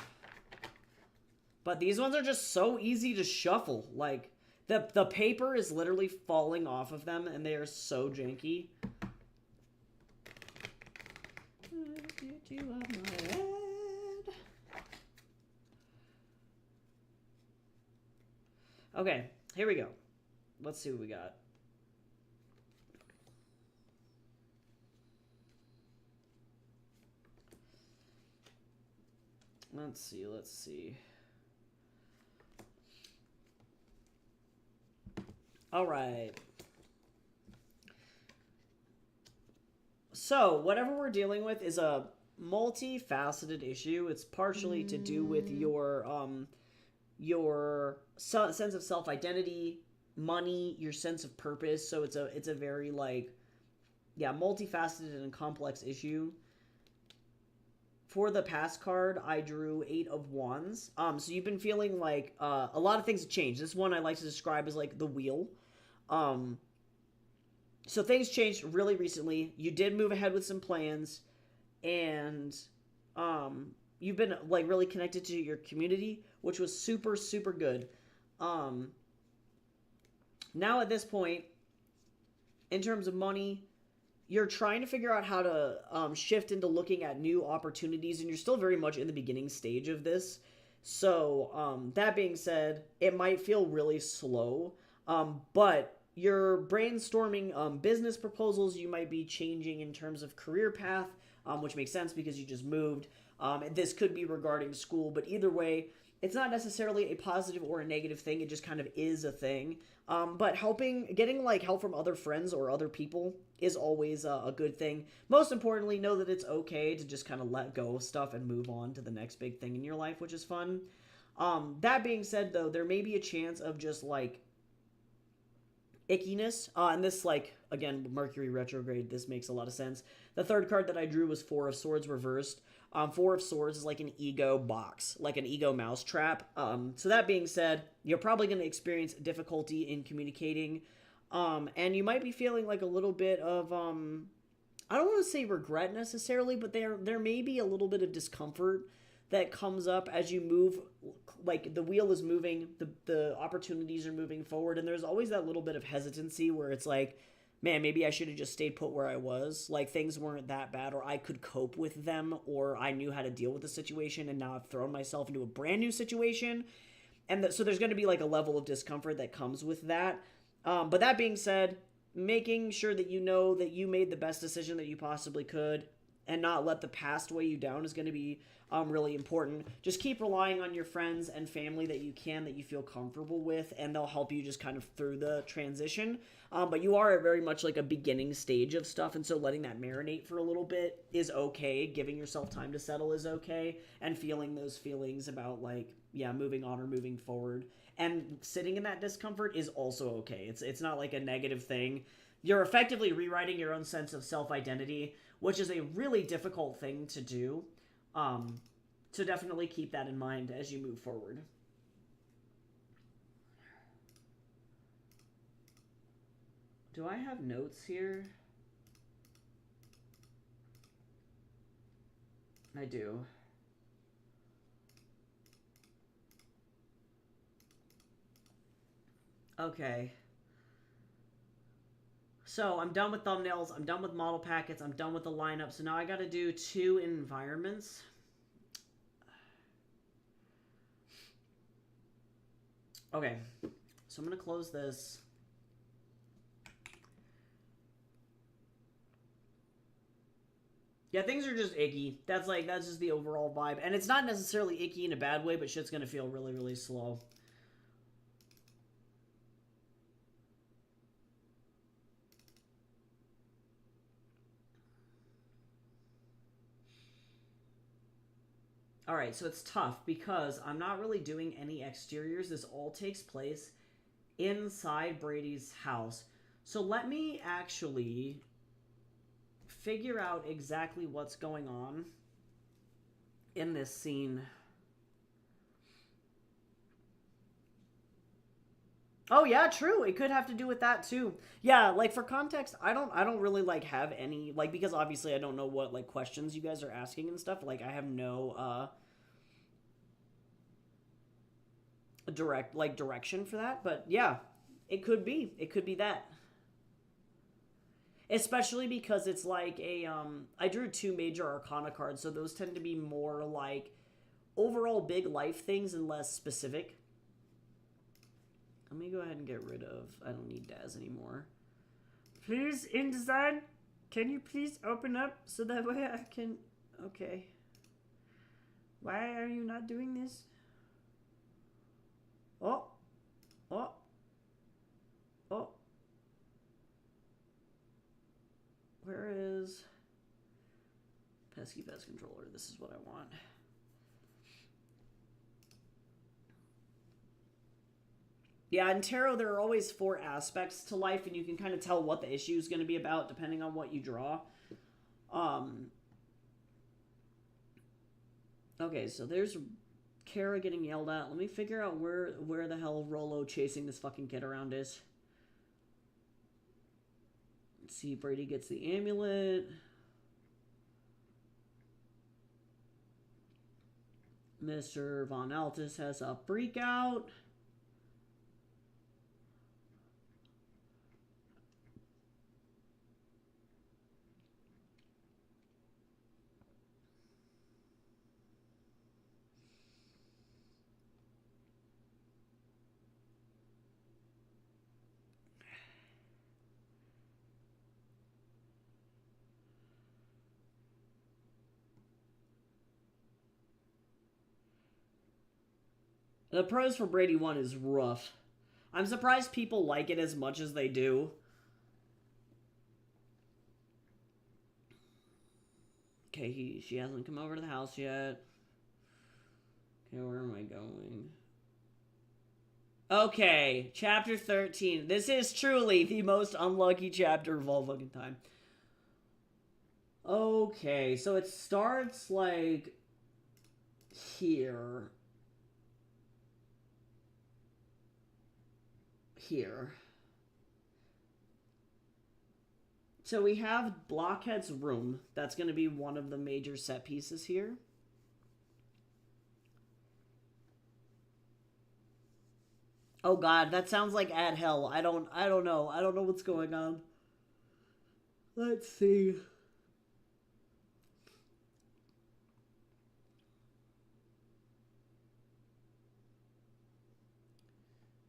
But these ones are just so easy to shuffle. Like, the paper is literally falling off of them, and they are so janky. Okay, here we go. Let's see what we got. Let's see. All right. So, whatever we're dealing with is a multifaceted issue. It's partially to do with your sense of self-identity, money, your sense of purpose. So it's a very like, yeah, multifaceted and complex issue. For the past card, I drew 8 of Wands. So you've been feeling like a lot of things have changed. This one I like to describe as like the wheel. So things changed really recently. You did move ahead with some plans, and you've been like really connected to your community, which was super, super good. Now at this point, in terms of money, you're trying to figure out how to shift into looking at new opportunities, and you're still very much in the beginning stage of this. So that being said, it might feel really slow, but you're brainstorming business proposals. You might be changing in terms of career path, which makes sense because you just moved. This could be regarding school, but either way, it's not necessarily a positive or a negative thing. It just kind of is a thing. But getting like help from other friends or other people is always a good thing. Most importantly, know that it's okay to just kind of let go of stuff and move on to the next big thing in your life, which is fun. That being said, though, there may be a chance of just like ickiness. And this, like, again, Mercury retrograde, this makes a lot of sense. The third card that I drew was Four of Swords reversed. Four of Swords is like an ego box, like an ego mousetrap. So that being said, you're probably going to experience difficulty in communicating. And you might be feeling like a little bit of, I don't want to say regret necessarily, but there may be a little bit of discomfort that comes up as you move. Like the wheel is moving, the opportunities are moving forward, and there's always that little bit of hesitancy where it's like, man, maybe I should have just stayed put where I was. Like things weren't that bad, or I could cope with them, or I knew how to deal with the situation, and now I've thrown myself into a brand new situation. And so there's going to be like a level of discomfort that comes with that. But that being said, making sure that you know that you made the best decision that you possibly could and not let the past weigh you down is going to be really important. Just keep relying on your friends and family that you feel comfortable with, and they'll help you just kind of through the transition. But you are at very much like a beginning stage of stuff, and so letting that marinate for a little bit is okay. Giving yourself time to settle is okay, and feeling those feelings about like, yeah, moving on or moving forward and sitting in that discomfort is also okay. It's not like a negative thing. You're effectively rewriting your own sense of self-identity, which is a really difficult thing to do. So definitely keep that in mind as you move forward. Do I have notes here? I do. Okay. So I'm done with thumbnails, I'm done with model packets, I'm done with the lineup, so now I gotta do 2 environments. Okay, so I'm gonna close this. Yeah, things are just icky. That's just the overall vibe. And it's not necessarily icky in a bad way, but shit's gonna feel really, really slow. Alright, so it's tough because I'm not really doing any exteriors. This all takes place inside Brady's house. So let me actually figure out exactly what's going on in this scene. Oh yeah, true. It could have to do with that too. Yeah, like for context, I don't really like have any like, because obviously I don't know what like questions you guys are asking and stuff. Like I have no direction for that, but yeah, it could be. It could be that. Especially because it's like I drew 2 major arcana cards, so those tend to be more like overall big life things and less specific. Let me go ahead and get rid of... I don't need Daz anymore. Please, InDesign, can you please open up so that way I can... Okay. Why are you not doing this? Oh. Oh. Oh. Where is... Pesky Pest Controller? This is what I want. Yeah, in tarot, there are always 4 aspects to life, and you can kind of tell what the issue is going to be about depending on what you draw. Okay, so there's Kara getting yelled at. Let me figure out where the hell Rolo chasing this fucking kid around is. Let's see, Brady gets the amulet. Mr. Von Altus has a freak out. The pros for Brady 1 is rough. I'm surprised people like it as much as they do. Okay, she hasn't come over to the house yet. Okay, where am I going? Okay, chapter 13. This is truly the most unlucky chapter of all fucking time. Okay, so it starts, like, here. Here. So we have Blockhead's room. That's going to be one of the major set pieces here. Oh god, that sounds like Ad Hell. I don't know. I don't know what's going on. Let's see.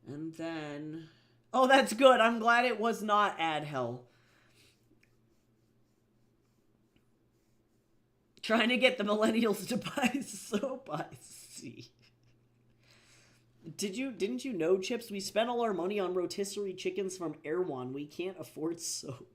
And then... Oh, that's good. I'm glad it was not Ad Hell. Trying to get the millennials to buy soap, I see. Didn't you know, Chips? We spent all our money on rotisserie chickens from Erewhon. We can't afford soap.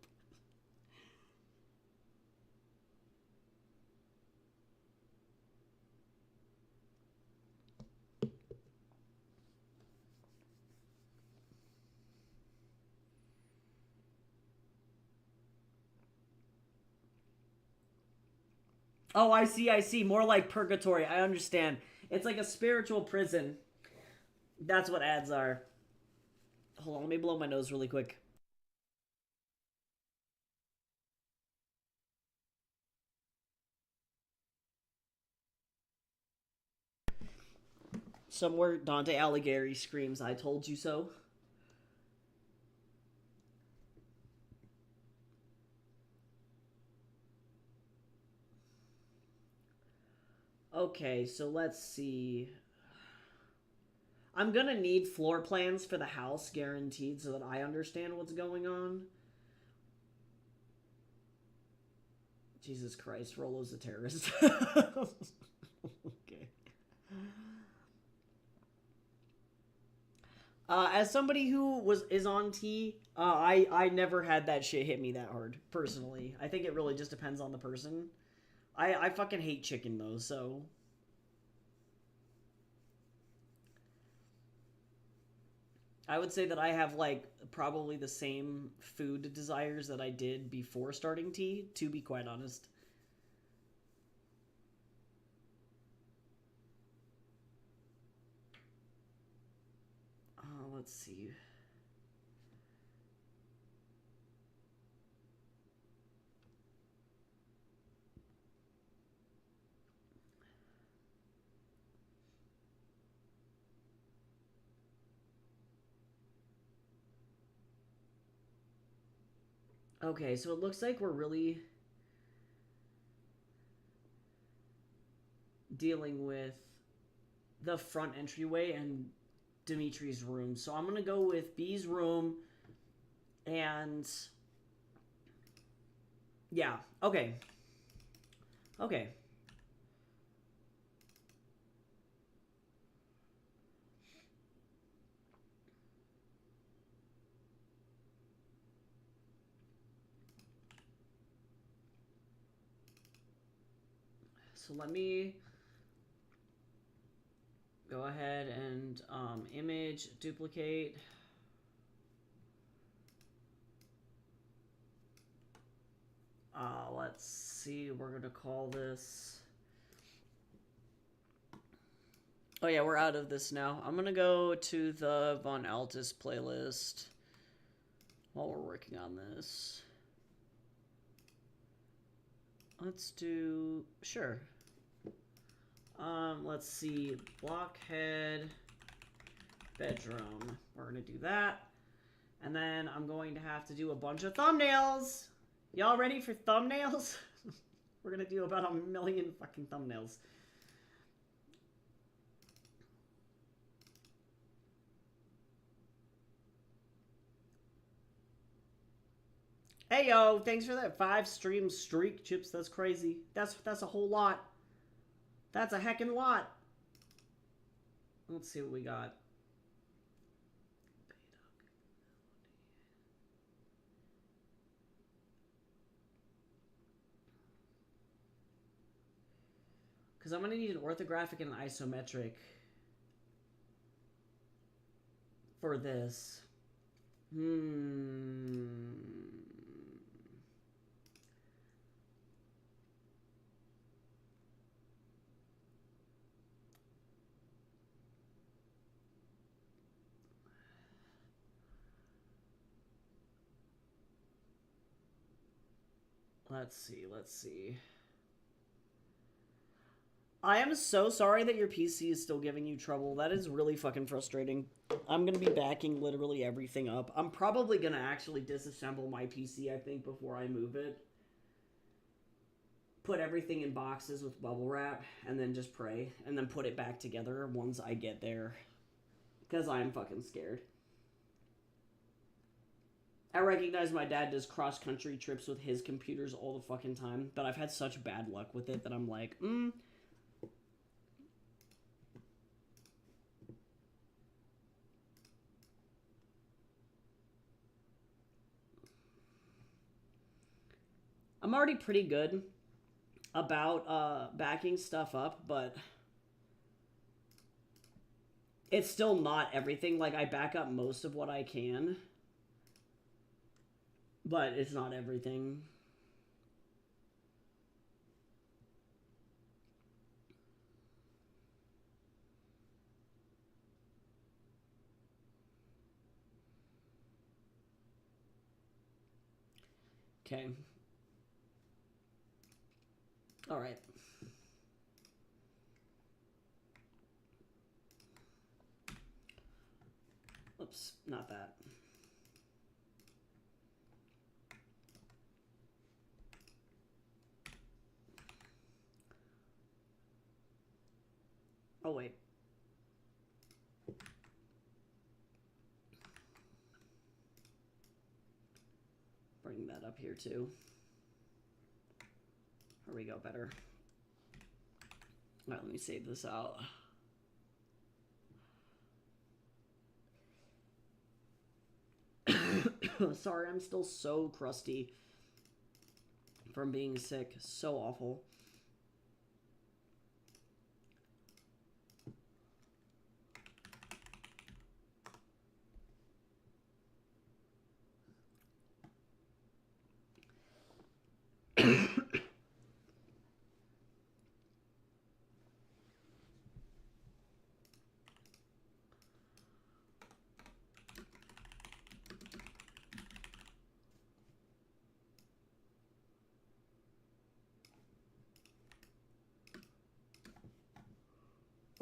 Oh, I see. More like purgatory. I understand. It's like a spiritual prison. That's what ads are. Hold on, let me blow my nose really quick. Somewhere Dante Alighieri screams, "I told you so." Okay, so let's see. I'm gonna need floor plans for the house, guaranteed, so that I understand what's going on. Jesus Christ, Rolo's a terrorist. Okay. As somebody who is on T, I never had that shit hit me that hard, personally. I think it really just depends on the person. I fucking hate chicken, though, so... I would say that I have, like, probably the same food desires that I did before starting T, to be quite honest. Let's see. Okay, so it looks like we're really dealing with the front entryway and Dimitri's room. So I'm gonna go with B's room and... Yeah, okay. Okay. So let me go ahead and image, duplicate. Let's see, we're gonna call this... Oh yeah, we're out of this now. I'm gonna go to the Von Altus playlist while we're working on this. Let's do... Sure. Let's see. Blockhead bedroom. We're gonna do that. And then I'm going to have to do a bunch of thumbnails. Y'all ready for thumbnails? We're gonna do about 1 million fucking thumbnails. Hey yo, thanks for that 5 stream streak, Chips. That's crazy. That's a whole lot. That's a heckin' lot. Let's see what we got. Because I'm going to need an orthographic and an isometric for this. Let's see. I am so sorry that your PC is still giving you trouble. That is really fucking frustrating. I'm going to be backing literally everything up. I'm probably going to actually disassemble my PC, I think, before I move it. Put everything in boxes with bubble wrap, and then just pray, and then put it back together once I get there. Because I'm fucking scared. I recognize my dad does cross-country trips with his computers all the fucking time, but I've had such bad luck with it that I'm like, I'm already pretty good about backing stuff up, but it's still not everything. Like, I back up most of what I can, but it's not everything. Okay. All right. Oops, not that. Oh, wait. Bring that up here, too. There we go, better. All right, let me save this out. Sorry, I'm still so crusty from being sick. So awful.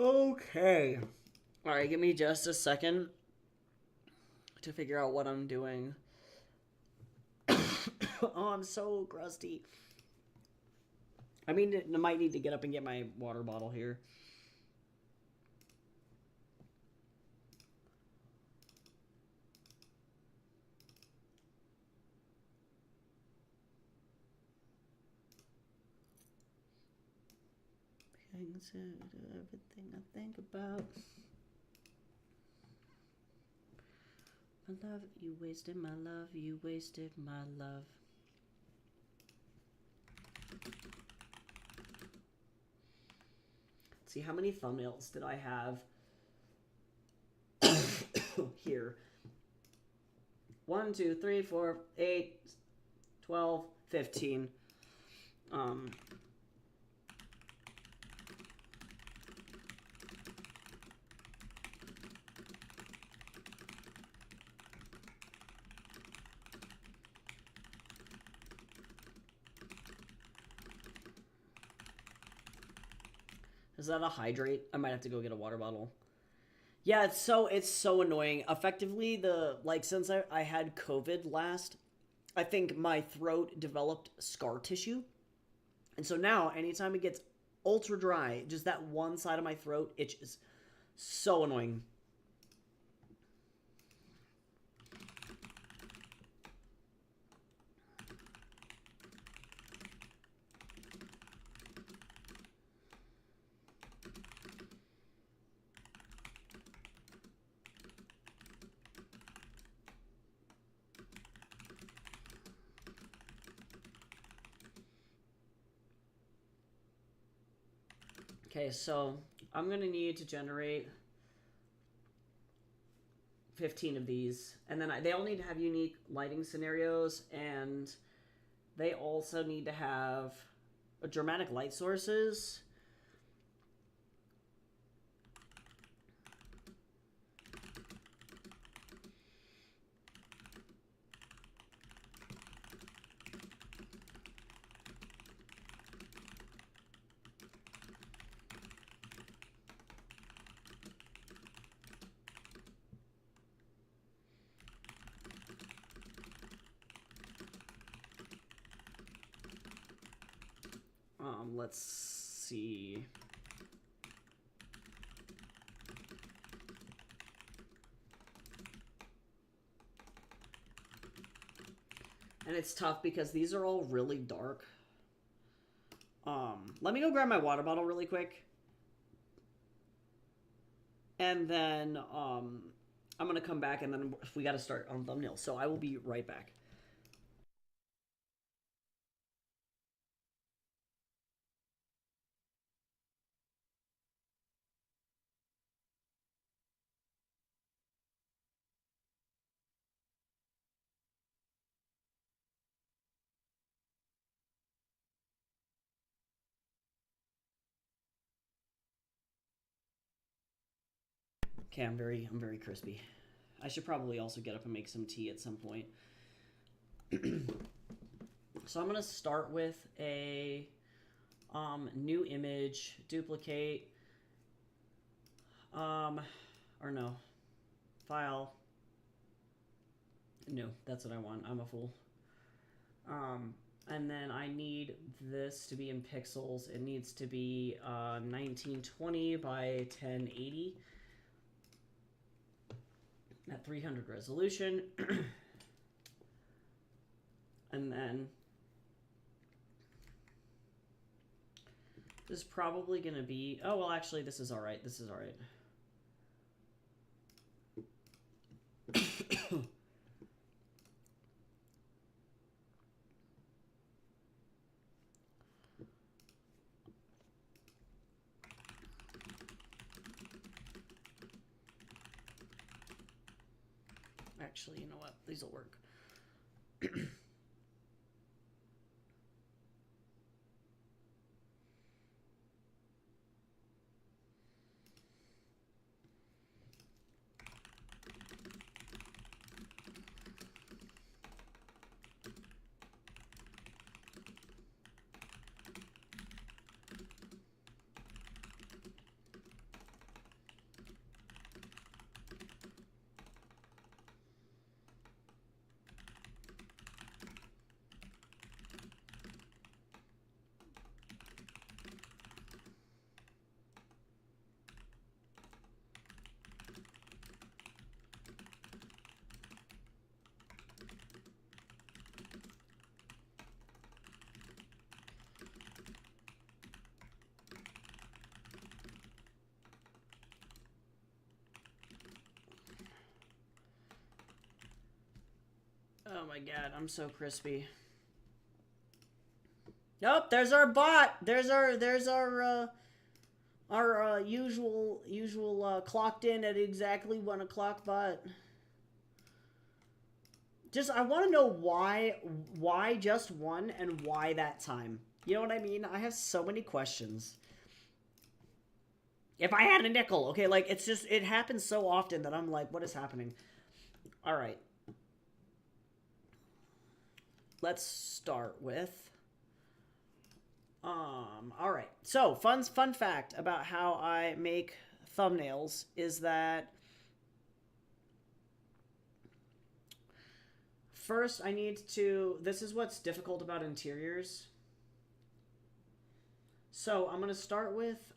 Okay. All right, give me just a second to figure out what I'm doing. Oh, I'm so crusty. I mean, I might need to get up and get my water bottle here. Everything I think about. My love, you wasted my love, you wasted my love. Let's see, how many thumbnails did I have here? 1, 2, 3, 4, 8, 12, 15. Is that a hydrate? I might have to go get a water bottle. Yeah, it's so annoying. Effectively, since I had COVID last, I think my throat developed scar tissue. And so now, anytime it gets ultra dry, just that one side of my throat itches. So annoying. Okay, so I'm going to need to generate 15 of these. And then they all need to have unique lighting scenarios, and they also need to have dramatic light sources. Let's see. And it's tough because these are all really dark. Let me go grab my water bottle really quick. And then I'm going to come back, and then we got to start on thumbnails. So I will be right back. Okay, I'm very crispy. I should probably also get up and make some tea at some point. So I'm gonna start with a new image, duplicate, or no, file. No, that's what I want. I'm a fool. And then I need this to be in pixels. It needs to be 1920 by 1080 at 300 resolution. And then this is probably going to be, oh, well, actually, this is all right. This is all right. Actually, you know what? These will work. Oh my god, I'm so crispy. Nope, there's our bot. There's our usual clocked in at exactly 1 o'clock bot. Just I want to know why just 1 and why that time. You know what I mean? I have so many questions. If I had a nickel, okay, like it's just it happens so often that I'm like, what is happening? All right. Let's start with all right. So, fun fact about how I make thumbnails is that first I need to, this is what's difficult about interiors. So, I'm going to start with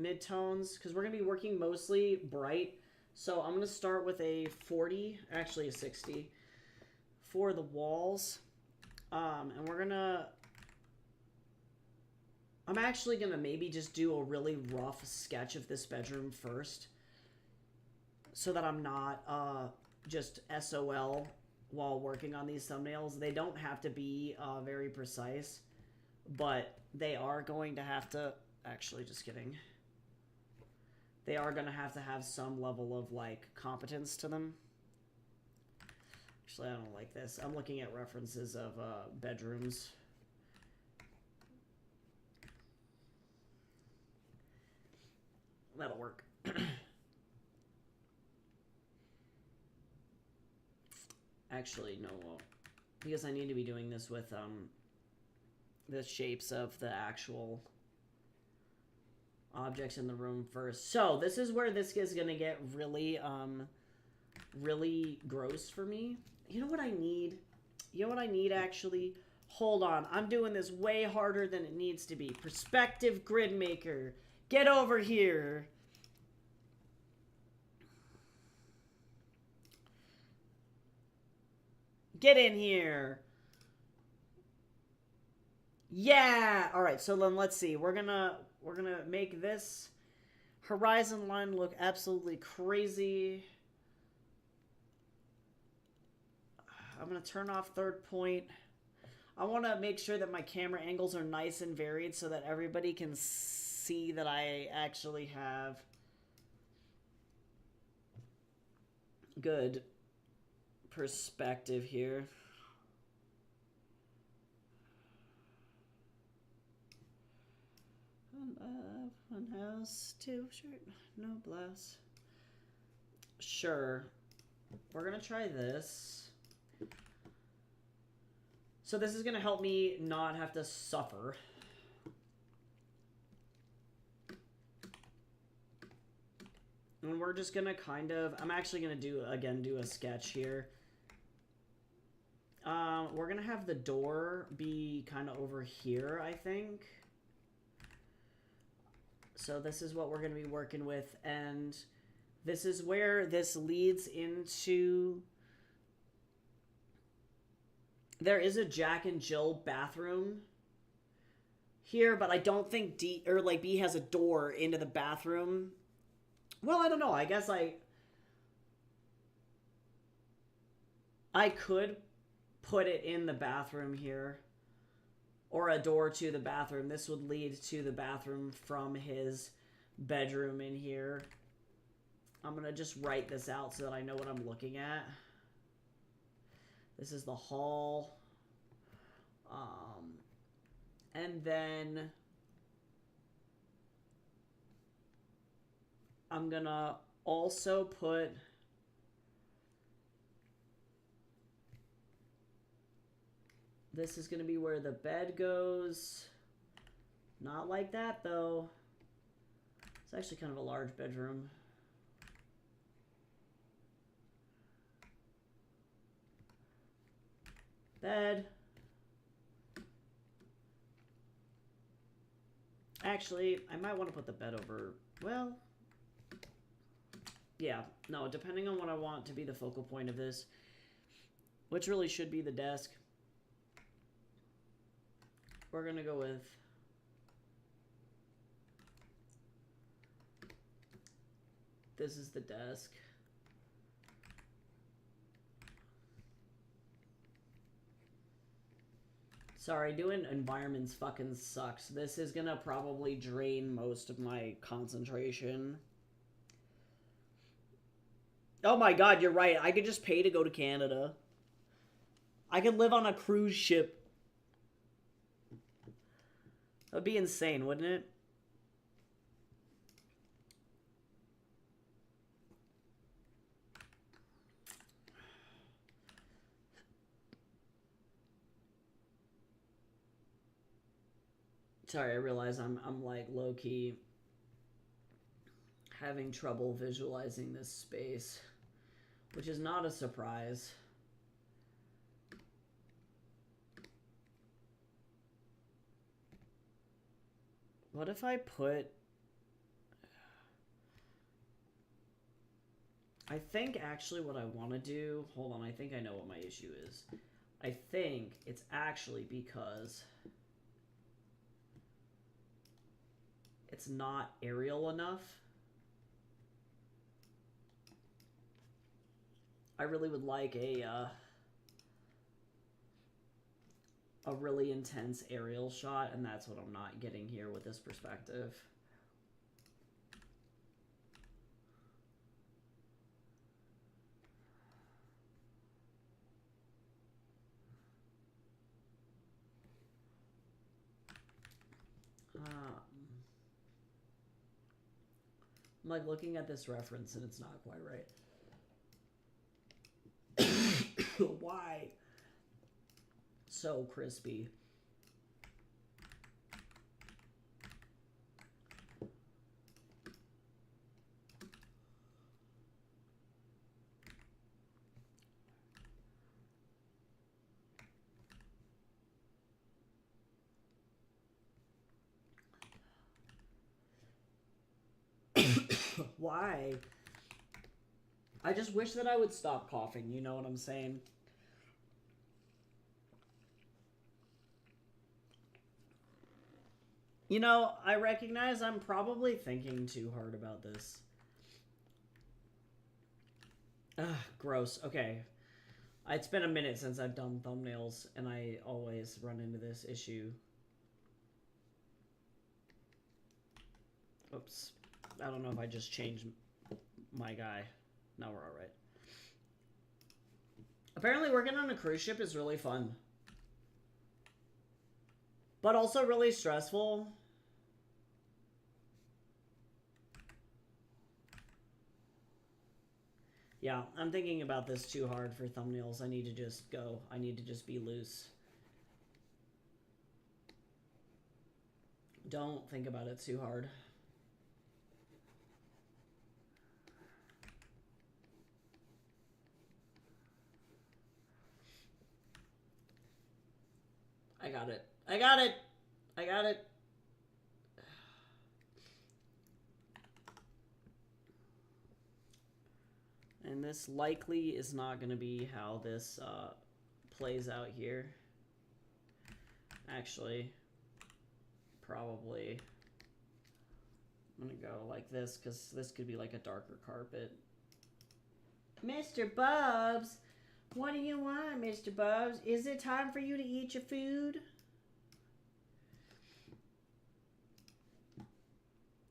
midtones because we're going to be working mostly bright. So, I'm going to start with a 40, actually a 60 for the walls. And we're going to, I'm actually going to maybe just do a really rough sketch of this bedroom first so that I'm not just SOL while working on these thumbnails. They don't have to be very precise, but they are going to have to, actually, just kidding. they are going to have some level of, like, competence to them. Actually, I don't like this. I'm looking at references of bedrooms. That'll work. Actually, no, because I need to be doing this with the shapes of the actual objects in the room first. So this is where this is gonna get really really gross for me. You know what I need? You know what I need, actually? Hold on, I'm doing this way harder than it needs to be. Perspective Grid Maker, get over here. Get in here. Yeah. All right. So then let's see. We're gonna make this horizon line look absolutely crazy. I'm gonna turn off third point. I want to make sure that my camera angles are nice and varied so that everybody can see that I actually have good perspective here. One house, two shirt, no blouse. Sure. We're gonna try this. So this is gonna help me not have to suffer. And we're just gonna kind of, I'm actually gonna do a sketch here. We're gonna have the door be kind of over here, I think. So this is what we're gonna be working with, and this is where this leads into. There is a Jack and Jill bathroom here, but I don't think B has a door into the bathroom. Well, I don't know. I guess I could put it in the bathroom here, or a door to the bathroom. This would lead to the bathroom from his bedroom in here. I'm gonna just write this out so that I know what I'm looking at. This is the hall. And then I'm gonna also put this is gonna be where the bed goes. Not like that though. It's actually kind of a large bedroom. Bed. Actually, I might want to put the bed over, well, yeah, no, depending on what I want to be the focal point of this, which really should be the desk, we're going to go with this is the desk. Sorry, doing environments fucking sucks. This is gonna probably drain most of my concentration. Oh my god, you're right. I could just pay to go to Canada. I could live on a cruise ship. That'd be insane, wouldn't it? Sorry, I realize I'm like low-key having trouble visualizing this space, which is not a surprise. What if I put... I think actually what I want to do... Hold on, I think I know what my issue is. I think it's actually because... it's not aerial enough. I really would like a really intense aerial shot, and that's what I'm not getting here with this perspective. I'm like looking at this reference and it's not quite right. Why? So crispy. Why? I just wish that I would stop coughing, you know what I'm saying? You know, I recognize I'm probably thinking too hard about this. Ugh, gross. Okay. It's been a minute since I've done thumbnails, and I always run into this issue. Oops. I don't know if I just changed my guy. No, we're alright. Apparently working on a cruise ship is really fun. But also really stressful. Yeah, I'm thinking about this too hard for thumbnails. I need to just go. I need to just be loose. Don't think about it too hard. I got it. I got it. I got it. And this likely is not going to be how this plays out here. Actually, probably I'm going to go like this because this could be like a darker carpet. Mr. Bubs, what do you want, Mr. Bubs? Is it time for you to eat your food?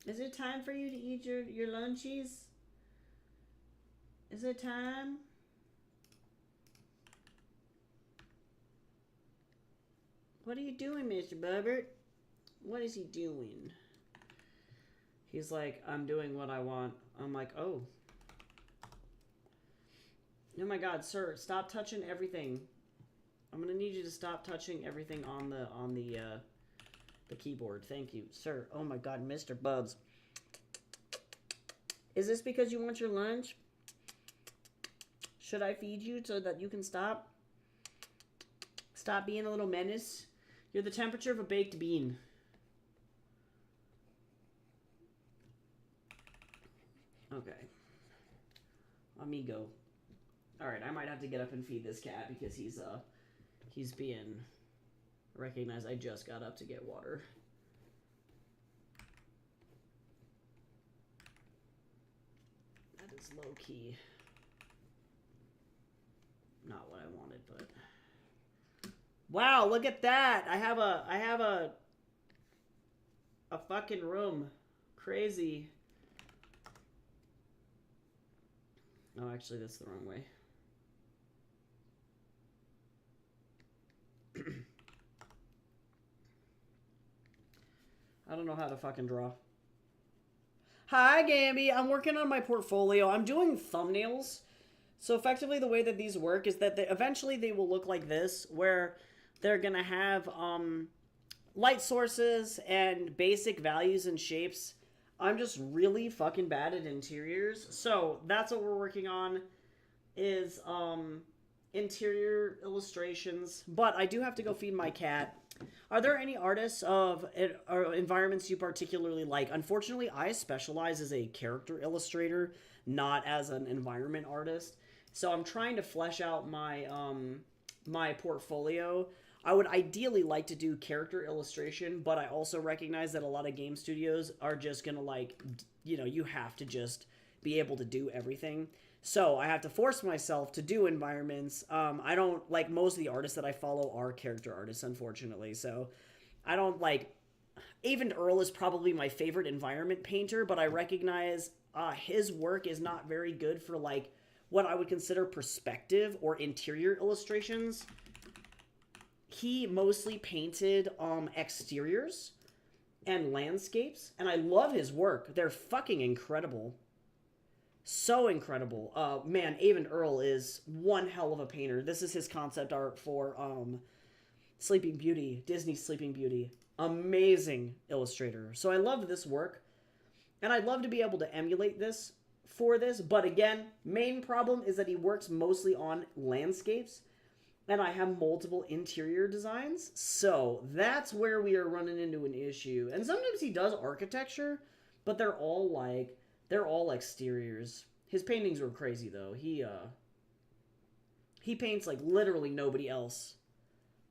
Is it time for you to eat your lunchies? Is it time? What are you doing, Mr. Bubbert? What is he doing? He's like, I'm doing what I want. I'm like, oh. Oh my god, sir, stop touching everything. I'm gonna need you to stop touching everything on the keyboard. Thank you, sir. Oh my god, Mr. Bubs. Is this because you want your lunch? Should I feed you so that you can stop? Stop being a little menace? You're the temperature of a baked bean. Okay. Amigo. Alright, I might have to get up and feed this cat because he's being... Recognize I just got up to get water. That is low key. Not what I wanted, but... Wow, look at that! I have a fucking room. Crazy. Oh, actually, that's the wrong way. I don't know how to fucking draw. Hi, Gamby. I'm working on my portfolio. I'm doing thumbnails. So effectively, the way that these work is that eventually they will look like this, where they're gonna have light sources and basic values and shapes. I'm just really fucking bad at interiors, so that's what we're working on. Is interior illustrations. But I do have to go feed my cat. Are there any artists of or environments you particularly like? Unfortunately, I specialize as a character illustrator, not as an environment artist. So I'm trying to flesh out my my portfolio. I would ideally like to do character illustration, but I also recognize that a lot of game studios are just gonna like, you know, you have to just be able to do everything. So I have to force myself to do environments. I don't like most of the artists that I follow are character artists, unfortunately. So I don't like. Avon Earl is probably my favorite environment painter, but I recognize his work is not very good for like what I would consider perspective or interior illustrations. He mostly painted exteriors, and landscapes, and I love his work. They're fucking incredible. So incredible. Man, Avon Earl is one hell of a painter. This is his concept art for Sleeping Beauty, Disney Sleeping Beauty. Amazing illustrator. So I love this work, and I'd love to be able to emulate this for this, but again, main problem is that he works mostly on landscapes, and I have multiple interior designs, so that's where we are running into an issue. And sometimes he does architecture, but they're all exteriors. His paintings were crazy though. He paints like literally nobody else.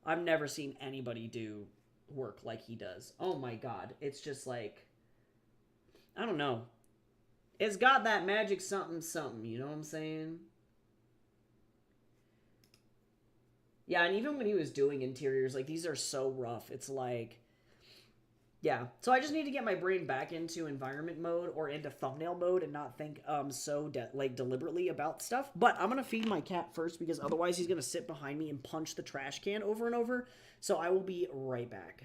I've never seen anybody do work like he does. Oh my god, it's just like, I don't know. It's got that magic something something, you know what I'm saying? Yeah, and even when he was doing interiors, like, these are so rough. It's like, yeah. So I just need to get my brain back into environment mode or into thumbnail mode and not think deliberately about stuff. But I'm going to feed my cat first because otherwise he's going to sit behind me and punch the trash can over and over. So I will be right back.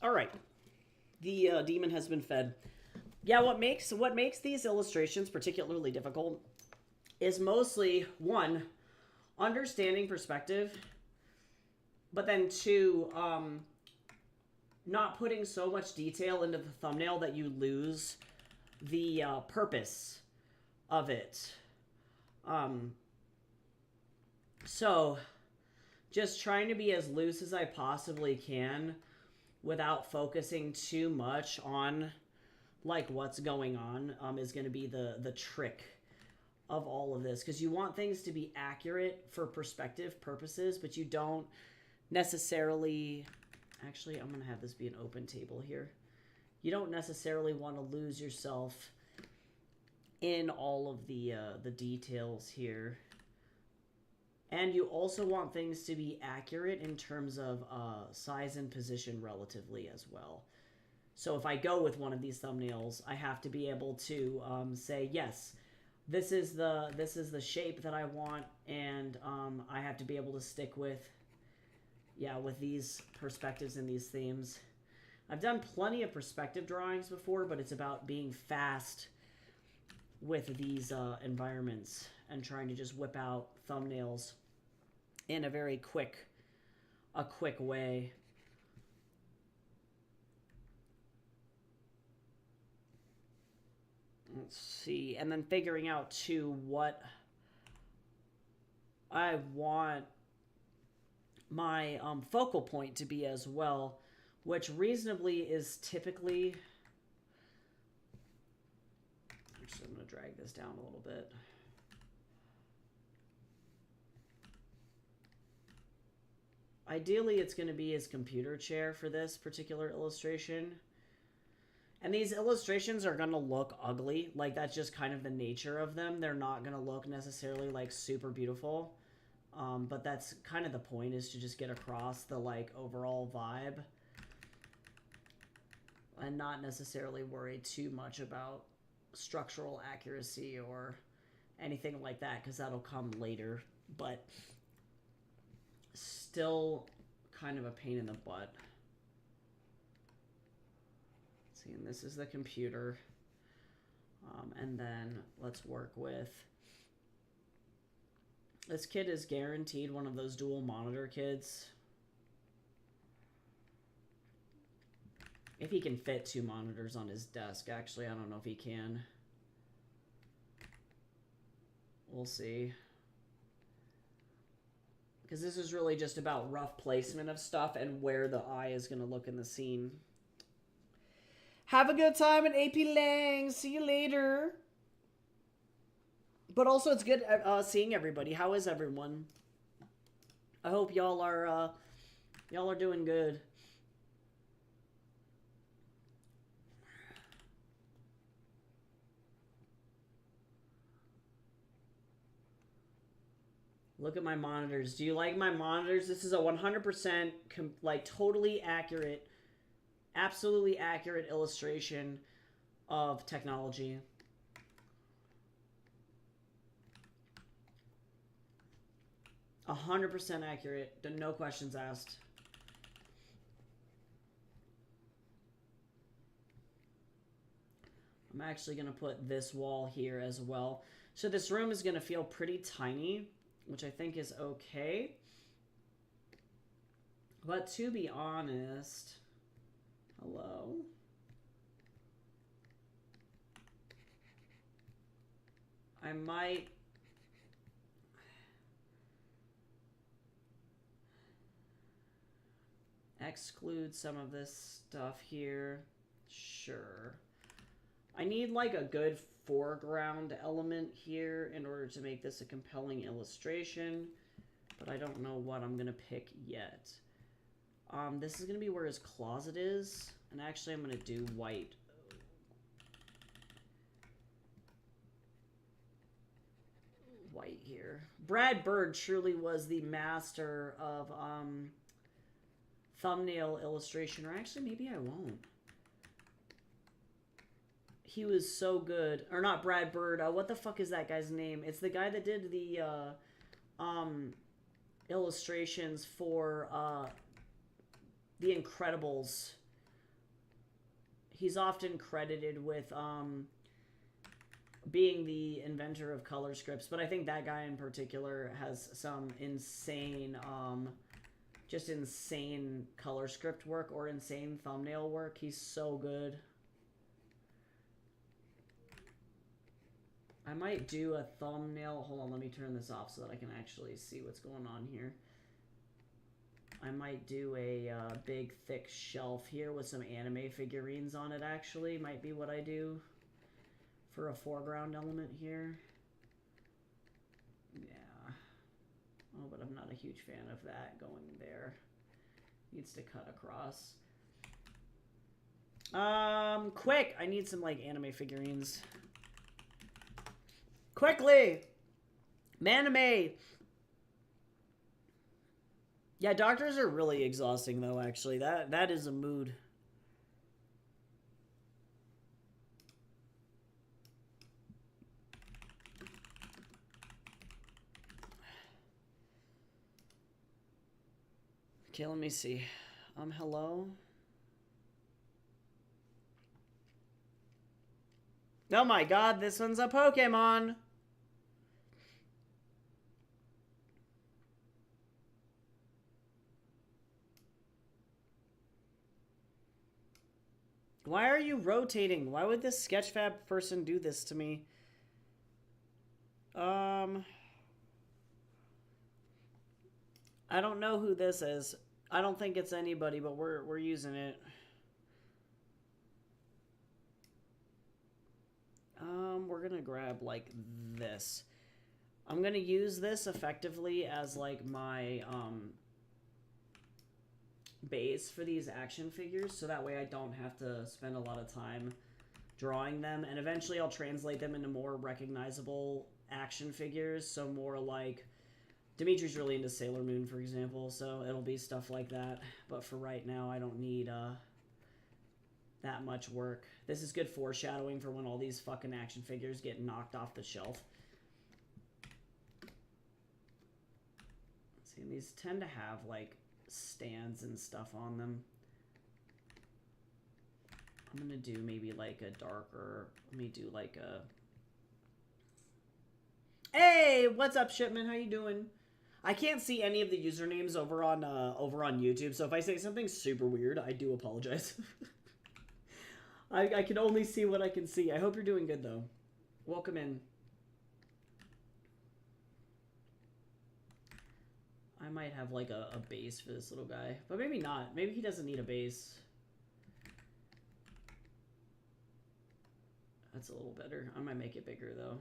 All right. The demon has been fed. Yeah, what makes these illustrations particularly difficult is mostly one, understanding perspective, but then two, not putting so much detail into the thumbnail that you lose the purpose of it. So just trying to be as loose as I possibly can without focusing too much on like what's going on is going to be the trick of all of this, because you want things to be accurate for perspective purposes, but you don't necessarily, actually I'm going to have this be an open table here, you don't necessarily want to lose yourself in all of the details here. And you also want things to be accurate in terms of size and position relatively as well. So if I go with one of these thumbnails, I have to be able to say, yes, this is the shape that I want, and I have to be able to stick with, yeah, with these perspectives and these themes. I've done plenty of perspective drawings before, but it's about being fast with these environments and trying to just whip out thumbnails in a very quick way. Let's see, and then figuring out too what I want my focal point to be as well, which reasonably is typically, actually I'm going to drag this down a little bit. Ideally, it's going to be his computer chair for this particular illustration. And these illustrations are going to look ugly. Like, that's just kind of the nature of them. They're not going to look necessarily, like, super beautiful. But that's kind of the point, is to just get across the, like, overall vibe. And not necessarily worry too much about structural accuracy or anything like that, because that'll come later. But still kind of a pain in the butt. Let's see, and this is the computer. And then let's work with, this kid is guaranteed one of those dual monitor kids. If he can fit 2 monitors on his desk. Actually, I don't know if he can. We'll see. Because this is really just about rough placement of stuff and where the eye is going to look in the scene. Have a good time at AP Lang. See you later. But also, it's good seeing everybody. How is everyone? I hope y'all are doing good. Look at my monitors. Do you like my monitors? This is a 100% like totally accurate, absolutely accurate illustration of technology. A 100% accurate. No questions asked. I'm actually going to put this wall here as well. So this room is going to feel pretty tiny, which I think is okay. But to be honest, hello? I might exclude some of this stuff here. Sure. I need like a good foreground element here in order to make this a compelling illustration, but I don't know what I'm gonna pick yet. This is gonna be where his closet is, and actually I'm gonna do white. White here. Brad Bird truly was the master of thumbnail illustration, or actually maybe I won't. He was so good. Or not Brad Bird. What the fuck is that guy's name? It's the guy that did the illustrations for The Incredibles. He's often credited with being the inventor of color scripts, but I think that guy in particular has some insane just insane color script work or insane thumbnail work. He's so good. I might do a thumbnail. Hold on, let me turn this off so that I can actually see what's going on here. I might do a big, thick shelf here with some anime figurines on it, actually. Might be what I do for a foreground element here. Yeah. Oh, but I'm not a huge fan of that going there. Needs to cut across. Quick! I need some, like, anime figurines. Quickly! Manime! Yeah, doctors are really exhausting, though, actually. That is a mood. Okay, let me see. Hello? Oh my god, this one's a Pokemon! Why are you rotating? Why would this Sketchfab person do this to me? I don't know who this is. I don't think it's anybody, but we're using it. We're gonna grab like this. I'm gonna use this effectively as like my base for these action figures, so that way I don't have to spend a lot of time drawing them, and eventually I'll translate them into more recognizable action figures, so more like Dimitri's really into Sailor Moon, for example, so it'll be stuff like that. But for right now, I don't need that much work. This is good foreshadowing for when all these fucking action figures get knocked off the shelf. See, and these tend to have like stands and stuff on them. I'm gonna do maybe like a darker, let me do like a... Hey, what's up, Shipman? How you doing? I can't see any of the usernames over on YouTube, so if I say something super weird, I do apologize. I can only see what I can see. I hope you're doing good, though. Welcome in. I might have like a base for this little guy, but maybe not. Maybe he doesn't need a base. That's a little better. I might make it bigger though.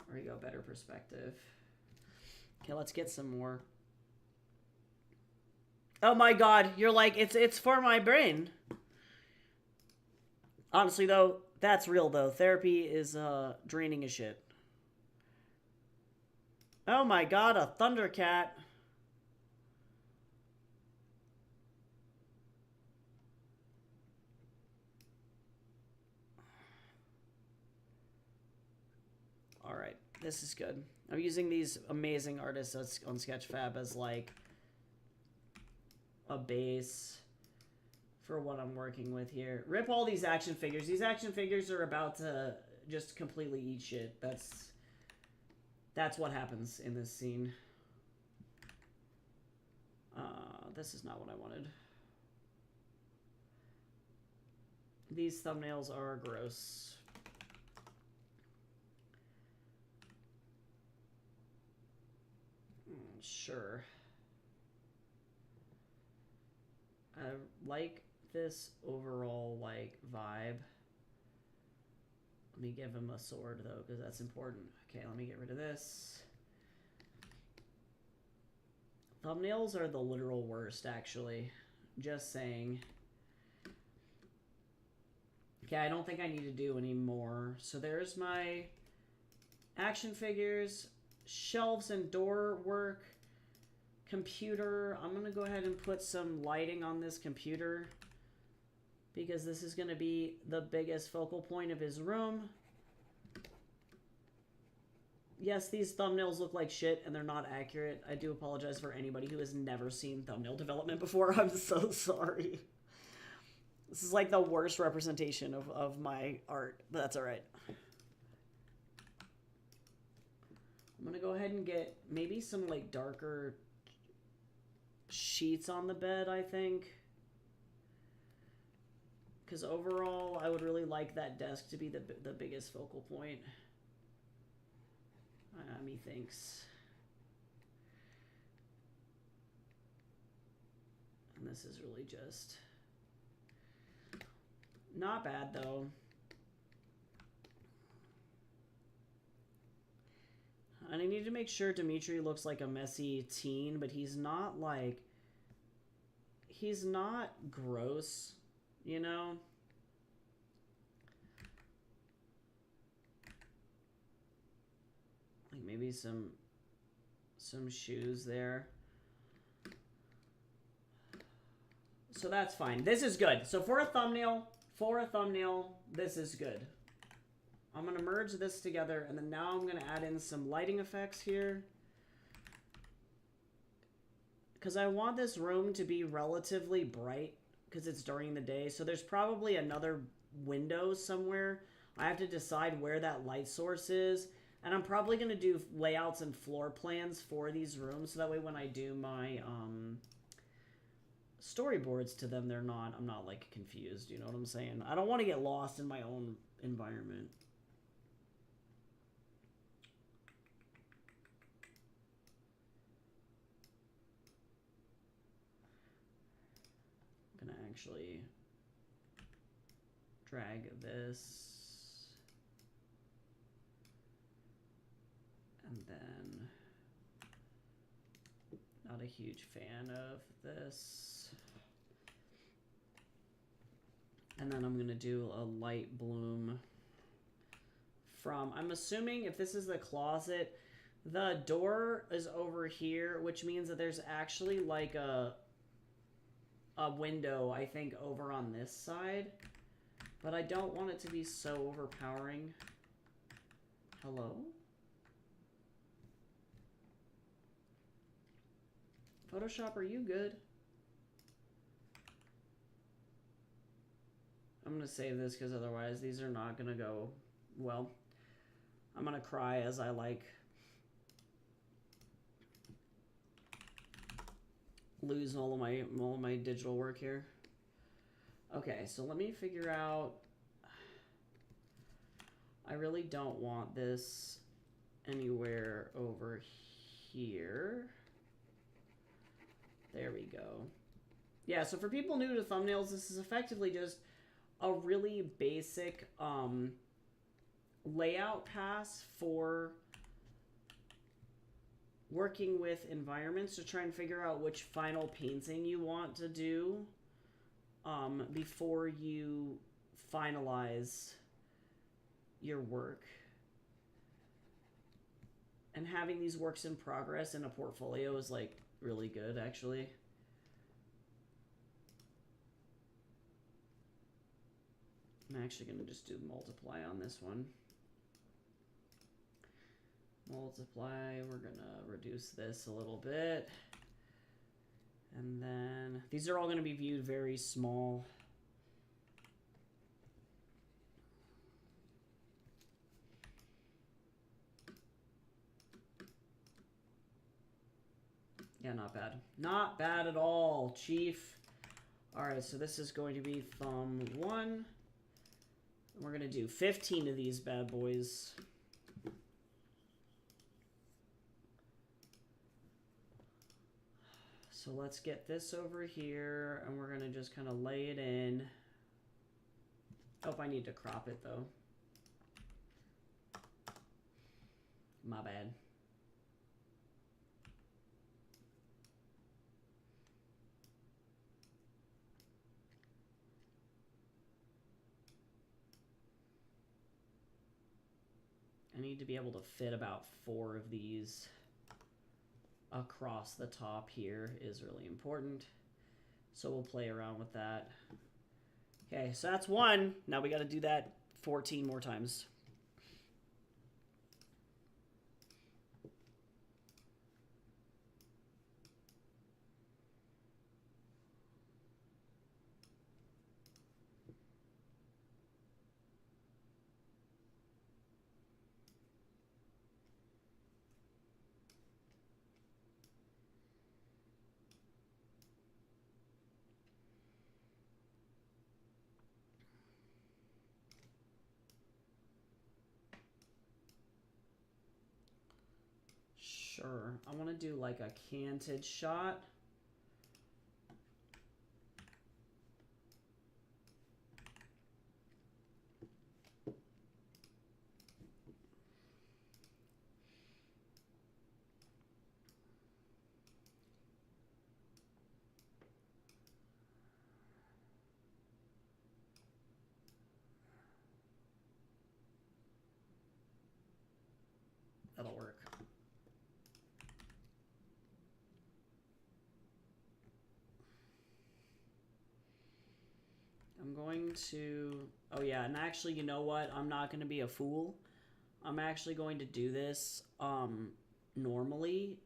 There we go, better perspective. Okay, let's get some more. Oh my god, you're like, it's for my brain. Honestly though, that's real though. Therapy is draining as shit. Oh my god, a Thundercat. Alright, this is good. I'm using these amazing artists on Sketchfab as like a base for what I'm working with here. Rip all these action figures. These action figures are about to just completely eat shit. That's what happens in this scene. This is not what I wanted. These thumbnails are gross. Sure. I like this overall, like, vibe. Let me give him a sword, though, because that's important. Okay, let me get rid of this. Thumbnails are the literal worst, actually. Just saying. Okay, I don't think I need to do any more. So there's my action figures, shelves and door work, computer. I'm going to go ahead and put some lighting on this computer because this is going to be the biggest focal point of his room. Yes, these thumbnails look like shit and they're not accurate. I do apologize for anybody who has never seen thumbnail development before. I'm so sorry. This is like the worst representation of my art, but that's all right. I'm going to go ahead and get maybe some like darker sheets on the bed, I think. Because overall, I would really like that desk to be the biggest focal point. Methinks. And this is really just not bad though. And I need to make sure Dimitri looks like a messy teen, but he's not like, he's not gross, you know? Like maybe some shoes there. So that's fine. This is good. So for a thumbnail, this is good. I'm going to merge this together, and then now I'm going to add in some lighting effects here. Because I want this room to be relatively bright, because it's during the day. So there's probably another window somewhere. I have to decide where that light source is. And I'm probably going to do layouts and floor plans for these rooms, so that way when I do my storyboards to them, I'm not like confused, you know what I'm saying? I don't want to get lost in my own environment. I'm going to actually drag this. And then, not a huge fan of this. And then I'm going to do a light bloom from, I'm assuming if this is the closet, the door is over here, which means that there's actually like a window, I think, over on this side. But I don't want it to be so overpowering. Hello? Photoshop, are you good? I'm going to save this because otherwise these are not going to go well. I'm going to cry as I like lose all of my digital work here. Okay, so let me figure out. I really don't want this anywhere over here. There we go. Yeah, so for people new to thumbnails, this is effectively just a really basic layout pass for working with environments to try and figure out which final painting you want to do before you finalize your work. And having these works in progress in a portfolio is like really good, actually. I'm actually going to just do multiply on this one. Multiply, we're going to reduce this a little bit. And then these are all going to be viewed very small. Yeah, not bad. Not bad at all, Chief. All right, so this is going to be thumb 1. We're going to do 15 of these bad boys. So let's get this over here, and we're going to just kind of lay it in. Oh, I need to crop it, though. My bad. I need to be able to fit about 4 of these across the top here is really important. So we'll play around with that. Okay, so that's 1. Now we got to do that 14 more times. Sure, I want to do like a canted shot. That'll work. I'm going to, oh yeah, and actually, you know what? I'm not going to be a fool. I'm actually going to do this normally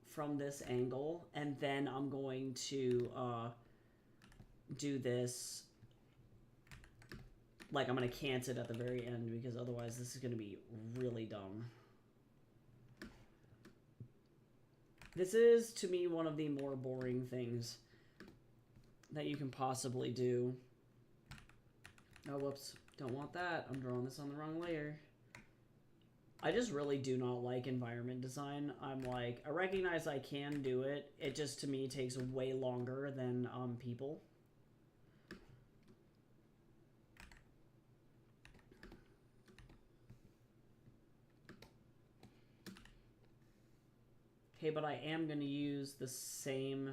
from this angle, and then I'm going to do this, like I'm going to cant it at the very end, because otherwise this is going to be really dumb. This is, to me, one of the more boring things that you can possibly do. Oh, whoops. Don't want that. I'm drawing this on the wrong layer. I just really do not like environment design. I'm like, I recognize I can do it. It just, to me, takes way longer than people. Okay, but I am going to use the same...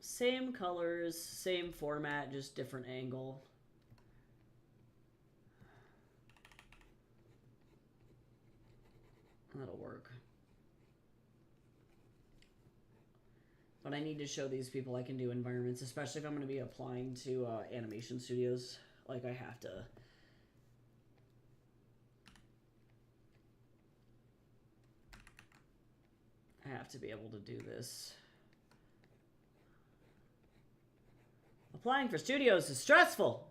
Same colors, same format, just different angle. That'll work. But I need to show these people I can do environments, especially if I'm going to be applying to animation studios. Like, I have to. I have to be able to do this. Applying for studios is stressful.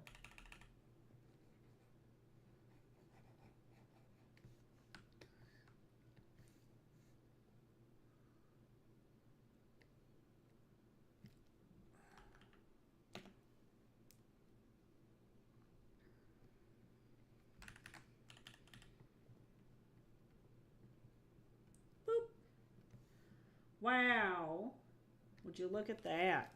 Wow. Would you look at that?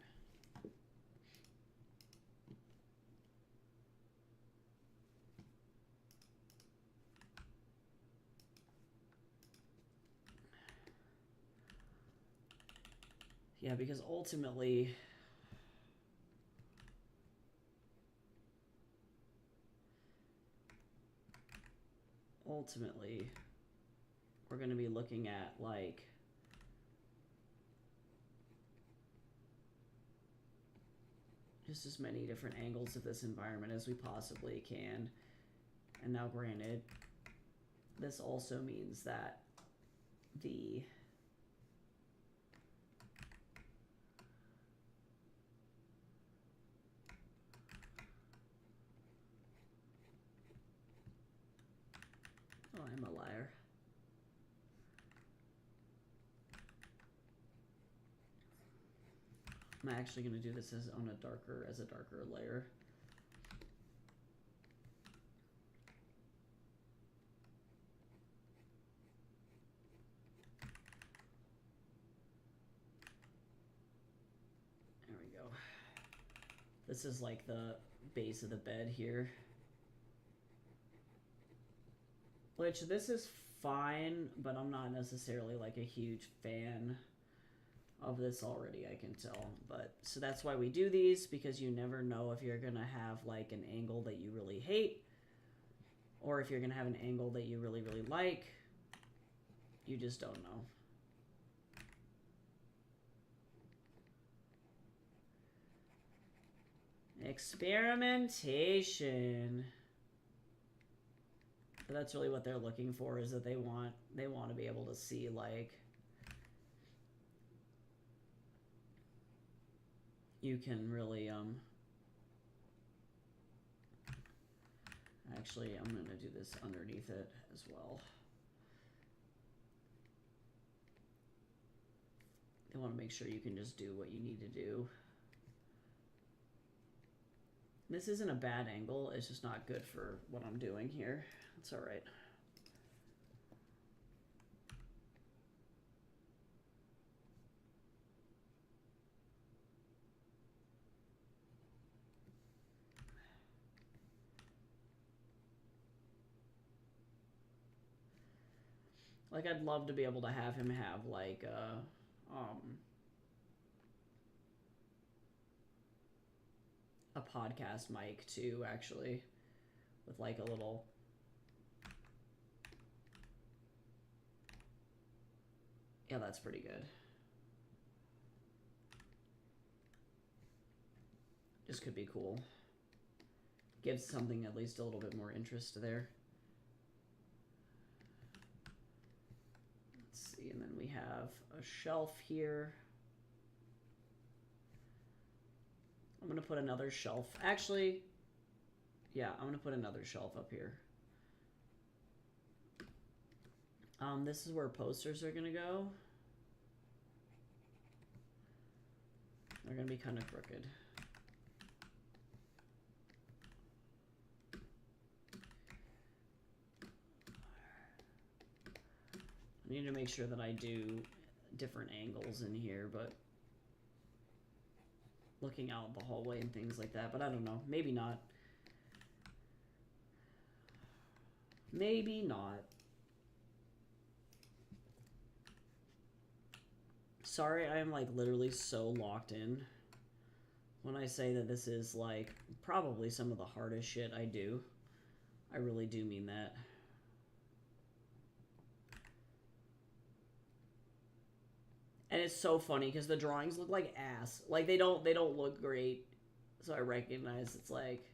Yeah, because ultimately, we're going to be looking at like just as many different angles of this environment as we possibly can. And now granted, this also means that the oh, I'm a liar. I'm actually going to do this as a darker layer. There we go. This is like the base of the bed here. Which this is fine, but I'm not necessarily like a huge fan of this already, I can tell. But so that's why we do these, because you never know if you're gonna have like an angle that you really hate or if you're gonna have an angle that you really like. You just don't know. Experimentation. But that's really what they're looking for, is that they want to be able to see like you can really actually I'm going to do this underneath it as well. They want to make sure you can just do what you need to do. This isn't a bad angle, it's just not good for what I'm doing here. It's all right. Like, I'd love to be able to have him have like a podcast mic too, actually, with like a little yeah, that's pretty good. This could be cool. Gives something at least a little bit more interest there. Let's see, and then we have a shelf here. I'm gonna put another shelf. Actually, yeah, I'm gonna put another shelf up here. This is where posters are gonna go. They're gonna be kind of crooked. I need to make sure that I do different angles in here, but looking out the hallway and things like that, but I don't know. Maybe not. Maybe not. Sorry, I am like literally so locked in when I say that this is like probably some of the hardest shit I do. I really do mean that. And it's so funny because the drawings look like ass. Like they don't look great. So I recognize it's like,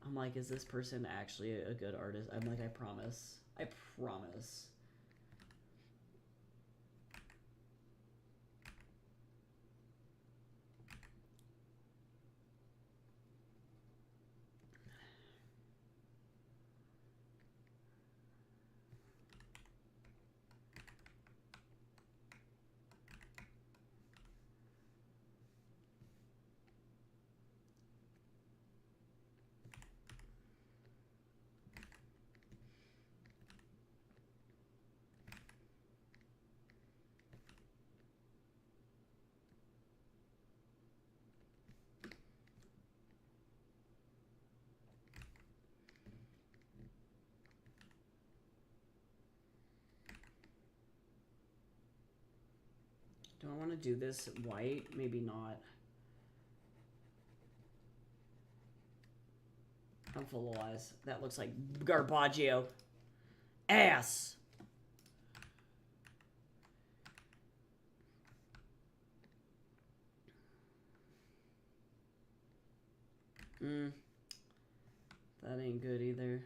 I'm like, is this person actually a good artist? I'm like, I promise. I promise. want to do this white? Maybe not. I'm full of lies. That looks like Garbaggio. Ass! That ain't good either.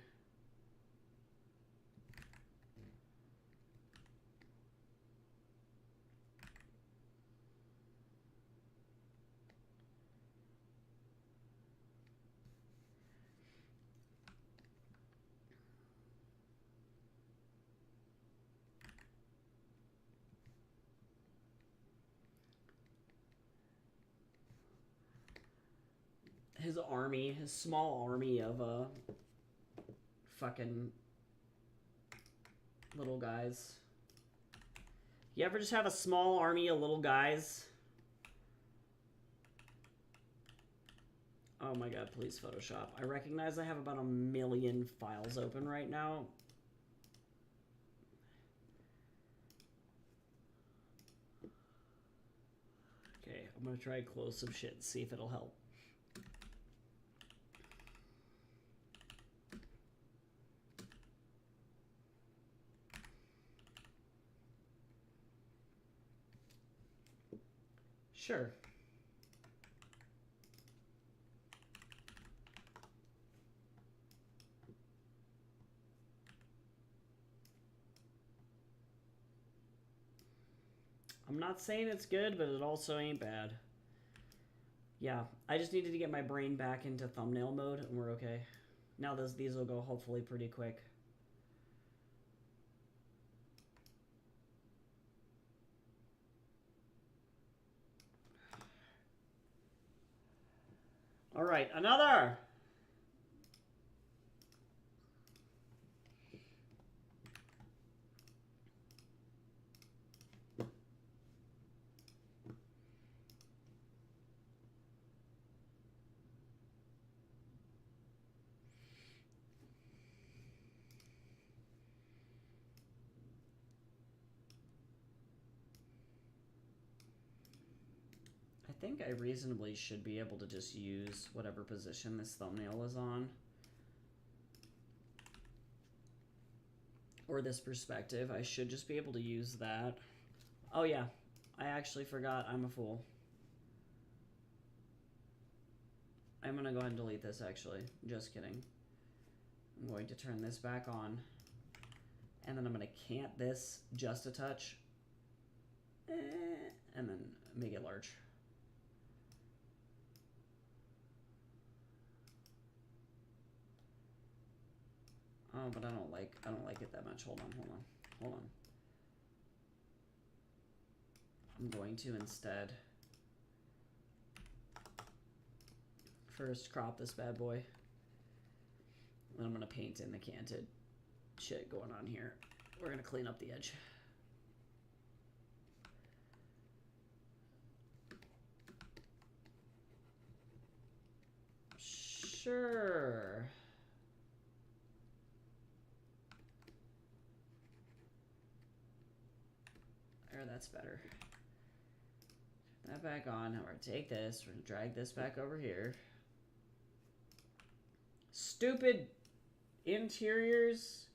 His army, his small army of fucking little guys. You ever just have a small army of little guys? Oh my god, please Photoshop. I recognize I have about 1 million files open right now. Okay, I'm gonna try close some shit and see if it'll help. Sure. I'm not saying it's good, but it also ain't bad. Yeah, I just needed to get my brain back into thumbnail mode, and we're okay. Now these will go hopefully pretty quick. All right, another. I think I reasonably should be able to just use whatever position this thumbnail is on. Or this perspective. I should just be able to use that. Oh yeah, I actually forgot. I'm a fool. I'm going to go ahead and delete this actually. Just kidding. I'm going to turn this back on. And then I'm going to cant this just a touch. And then make it large. Oh, but I don't like it that much. Hold on. I'm going to instead first crop this bad boy. Then I'm gonna paint in the canted shit going on here. We're gonna clean up the edge. Sure. There, that's better. Turn that back on. Now we're gonna take this. We're gonna drag this back over here. Stupid interiors.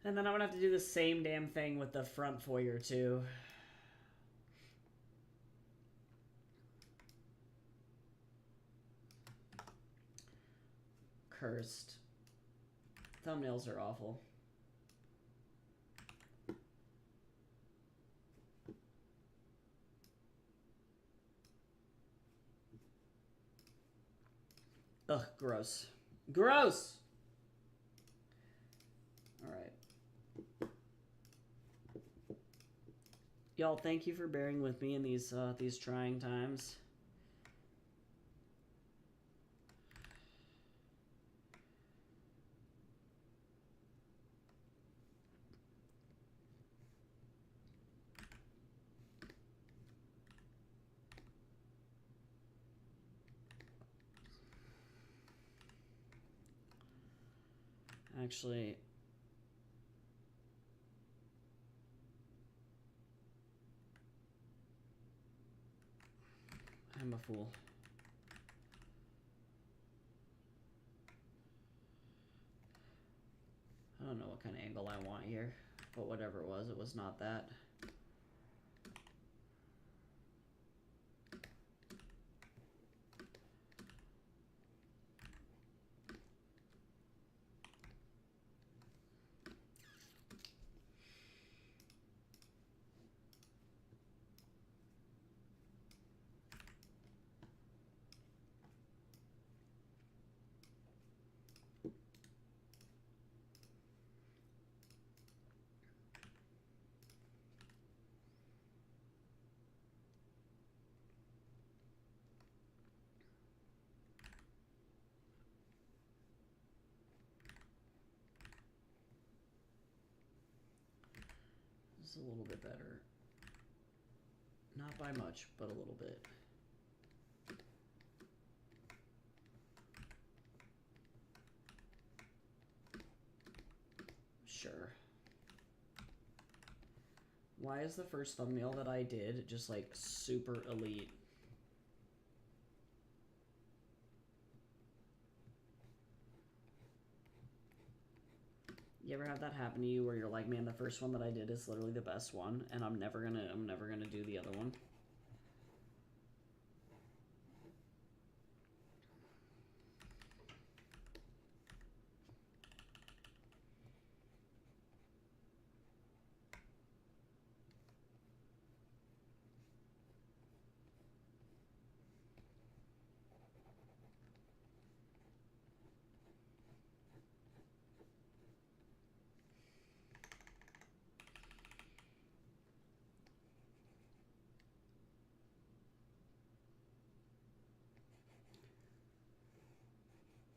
And then I'm gonna have to do the same damn thing with the front foyer too. Cursed. Thumbnails are awful. Ugh, gross. Gross! Alright. Y'all, thank you for bearing with me in these trying times. Actually, I'm a fool. I don't know what kind of angle I want here, but whatever it was not that. A little bit better. Not by much, but a little bit. Sure. Why is the first thumbnail that I did just like super elite? You ever have that happen to you where you're like, man, the first one that I did is literally the best one, and I'm never gonna do the other one?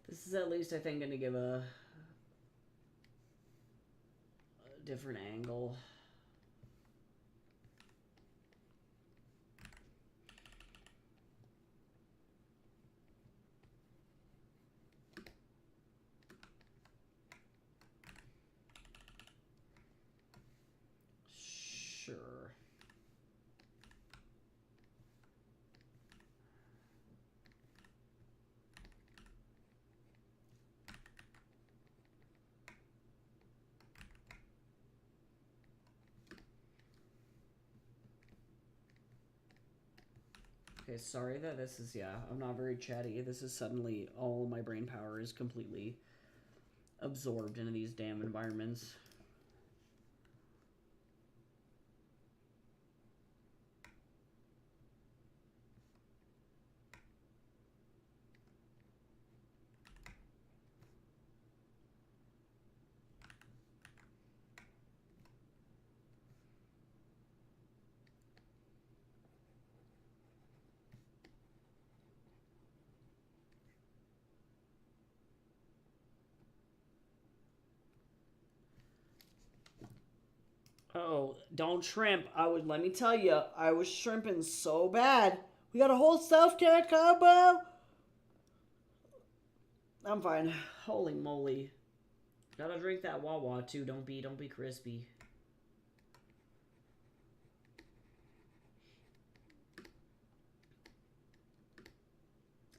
This is at least, I think, going to give a different angle. Sure. Okay, sorry that this is, yeah, I'm not very chatty. This is suddenly, all of my brain power is completely absorbed into these damn environments. Oh, don't shrimp. Let me tell you, I was shrimping so bad. We got a whole self-care combo. I'm fine. Holy moly. Gotta drink that Wawa too. Don't be crispy.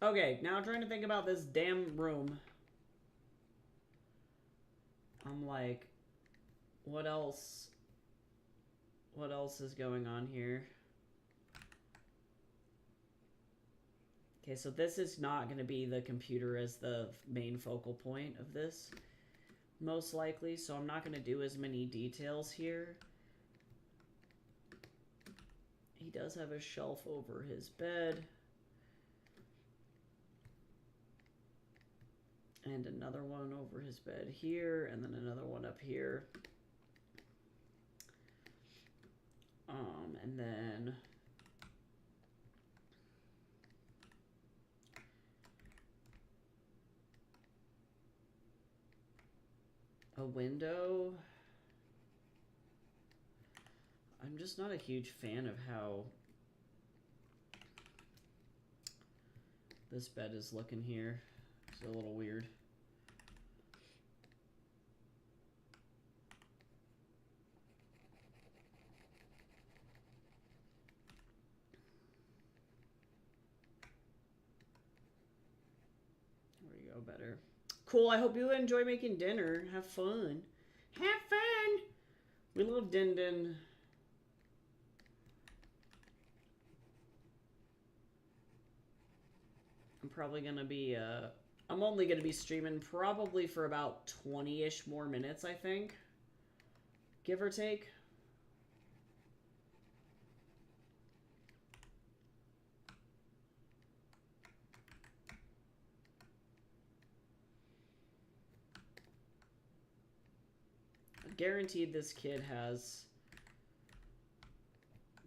Okay, now I'm trying to think about this damn room. I'm like, what else? What else is going on here? Okay, so this is not going to be the computer as the main focal point of this, most likely. So I'm not going to do as many details here. He does have a shelf over his bed. And another one over his bed here, and then another one up here. And then a window. I'm just not a huge fan of how this bed is looking here. It's a little weird. better. Cool. I hope you enjoy making dinner. Have fun. Have fun. We love Din Din. I'm probably gonna be I'm only gonna be streaming probably for about 20-ish more minutes, I think. Give or take. Guaranteed this kid has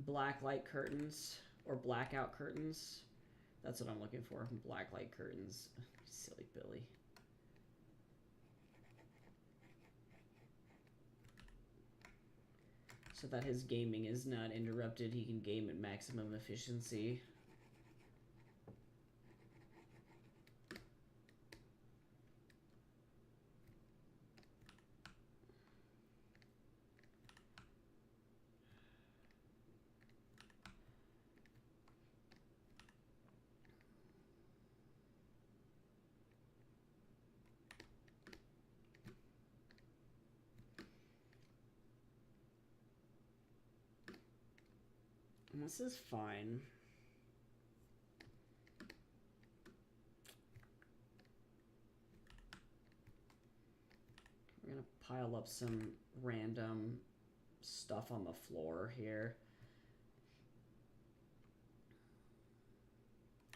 black light curtains or blackout curtains. That's what I'm looking for. Black light curtains. Silly Billy. So that his gaming is not interrupted. He can game at maximum efficiency. This is fine. We're gonna pile up some random stuff on the floor here.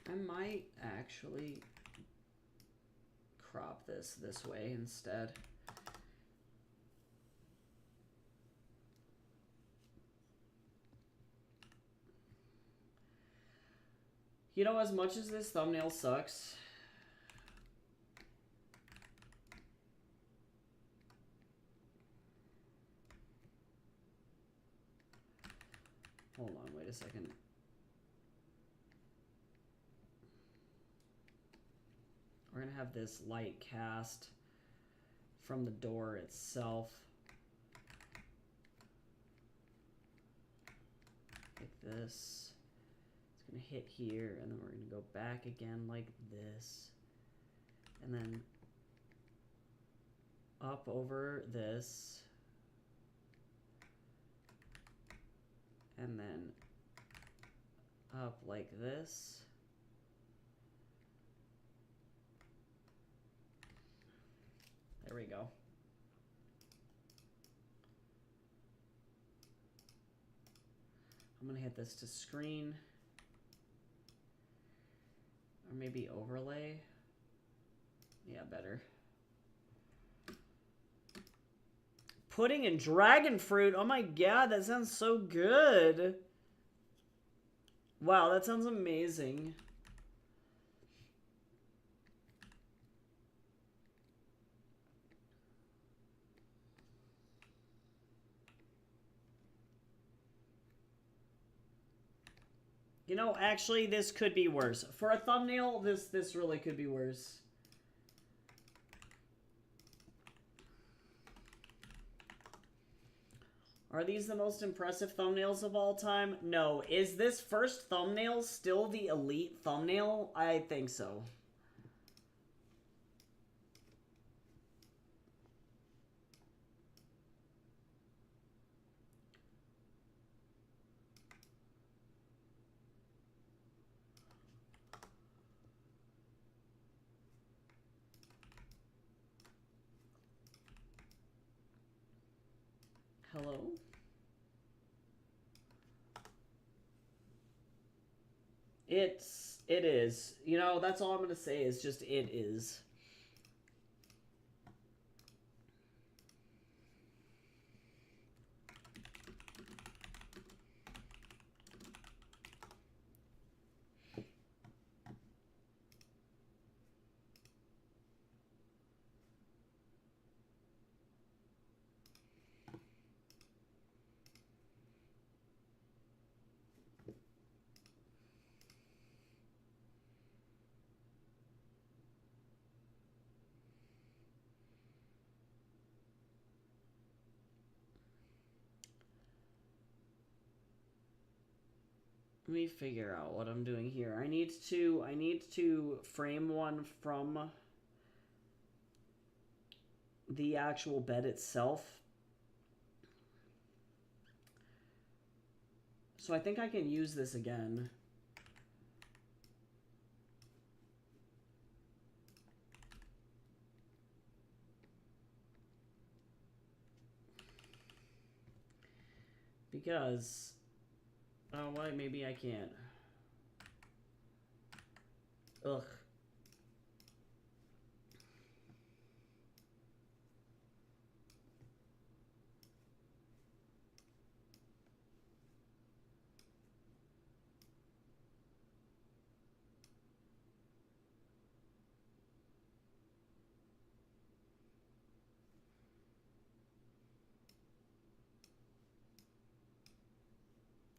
I might actually crop this way instead. You know, as much as this thumbnail sucks, hold on, wait a second. We're gonna have this light cast from the door itself. Like this. It's gonna hit here, and then we're gonna go back again like this. And then up over this. And then up like this. There we go. I'm gonna hit this to screen. Or maybe overlay. Yeah, better. Pudding and dragon fruit. Oh my god, that sounds so good. Wow, that sounds amazing. You know, actually, this could be worse. For a thumbnail, this really could be worse. Are these the most impressive thumbnails of all time? No. Is this first thumbnail still the elite thumbnail? I think so. Hello? It is. You know, that's all I'm going to say is just it is. Let me figure out what I'm doing here. I need to frame one from the actual bed itself. So I think I can use this again. Because, oh, why? Maybe I can't. Ugh.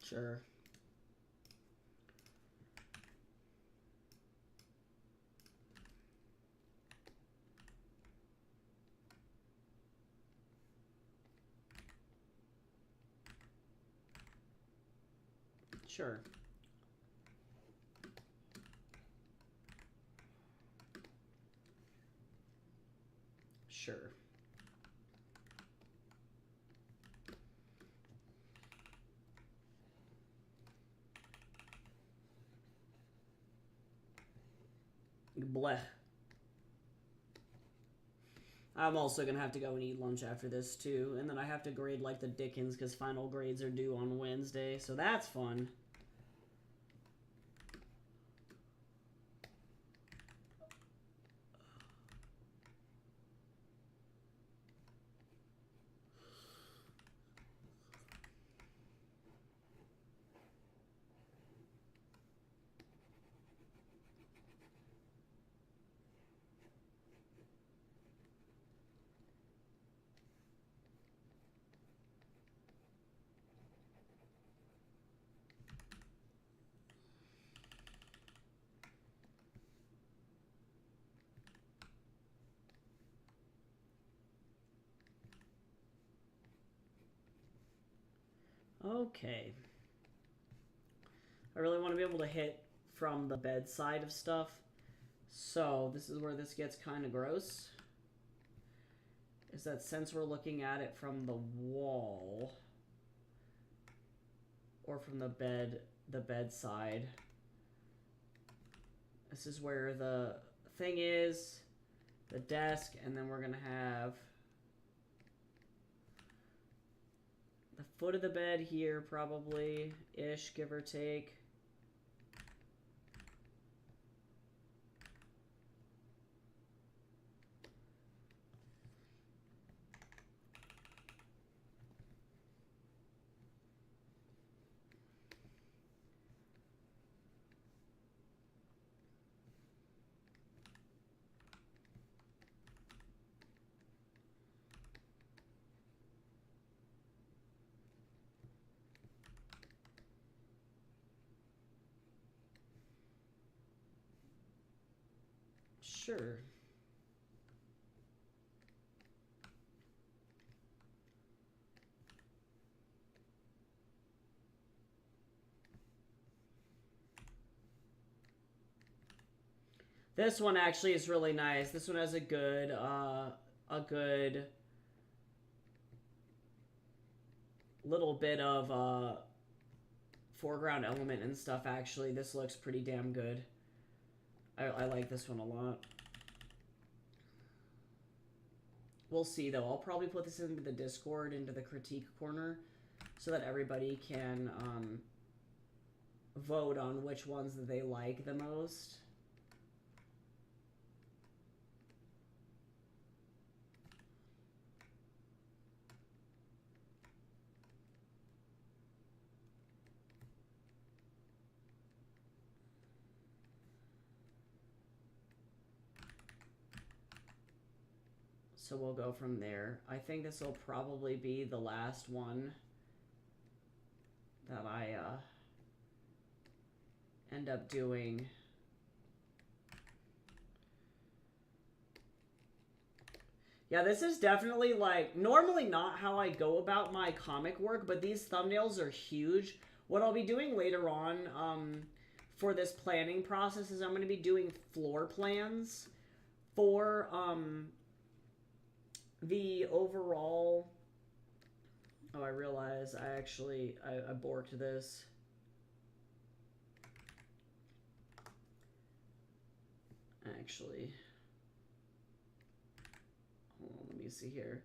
Sure. Sure. Sure. Blech. I'm also going to have to go and eat lunch after this, too. And then I have to grade like the Dickens because final grades are due on Wednesday. So that's fun. Okay. I really want to be able to hit from the bedside of stuff. So this is where this gets kind of gross. Is that since we're looking at it from the wall or from the bedside, this is where the thing is, the desk, and then we're gonna have the foot of the bed here, probably ish, give or take. Sure. This one actually is really nice. This one has a good little bit of foreground element and stuff. Actually, this looks pretty damn good. I like this one a lot. We'll see, though. I'll probably put this into the Discord, into the critique corner, so that everybody can vote on which ones that they like the most. So we'll go from there. I think this will probably be the last one that I end up doing. Yeah, this is definitely like, normally not how I go about my comic work, but these thumbnails are huge. What I'll be doing later on for this planning process is I'm going to be doing floor plans for the overall... Oh, I realize I borked this. Actually, hold on, let me see here.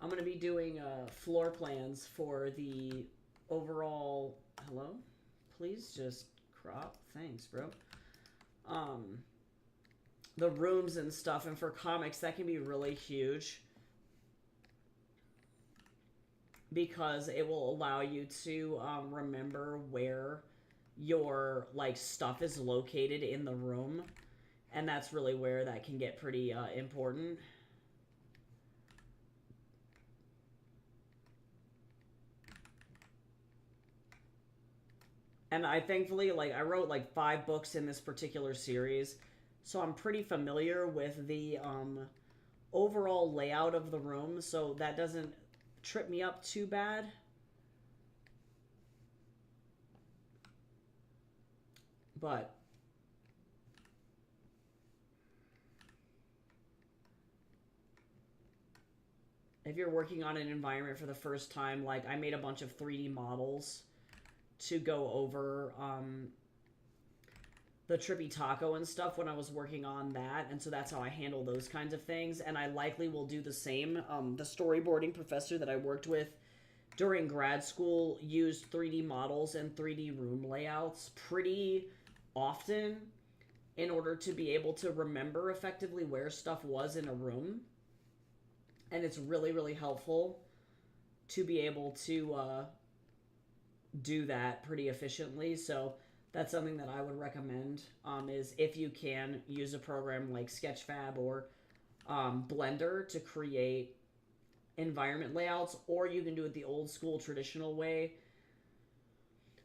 I'm going to be doing floor plans for the overall... Hello? Please just crop. Thanks, bro. The rooms and stuff, and for comics, that can be really huge. Because it will allow you to remember where your like stuff is located in the room, and that's really where that can get pretty important. And I thankfully, like, I wrote like 5 books in this particular series, so I'm pretty familiar with the overall layout of the room, so that doesn't trip me up too bad. But if you're working on an environment for the first time, like I made a bunch of 3D models to go over the Trippy Taco and stuff when I was working on that, and so that's how I handle those kinds of things, and I likely will do the same. The storyboarding professor that I worked with during grad school used 3D models and 3D room layouts pretty often in order to be able to remember effectively where stuff was in a room, and it's really, really helpful to be able to do that pretty efficiently. So that's something that I would recommend, is if you can use a program like Sketchfab or Blender to create environment layouts, or you can do it the old school traditional way,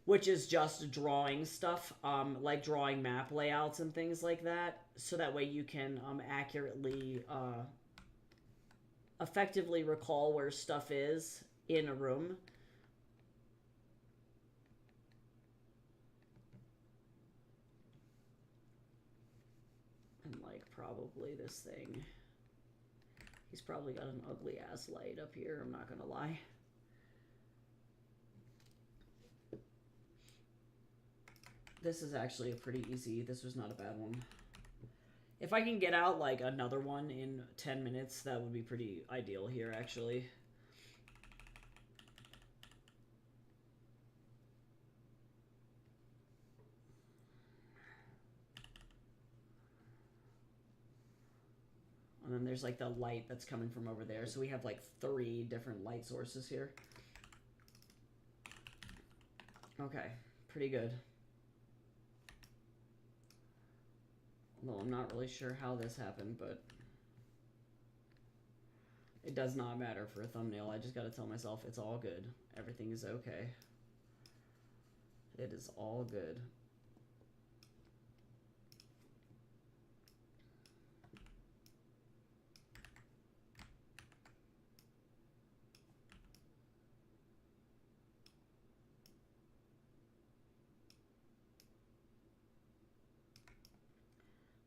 which is just drawing stuff, like drawing map layouts and things like that, so that way you can accurately, effectively recall where stuff is in a room. And like probably this thing, he's probably got an ugly ass light up here, I'm not gonna lie. This is actually a pretty easy, this was not a bad one. If I can get out like another one in 10 minutes, that would be pretty ideal here actually. And then there's like the light that's coming from over there. So we have like 3 different light sources here. Okay, pretty good. Although I'm not really sure how this happened, but it does not matter for a thumbnail. I just gotta tell myself it's all good. Everything is okay. It is all good.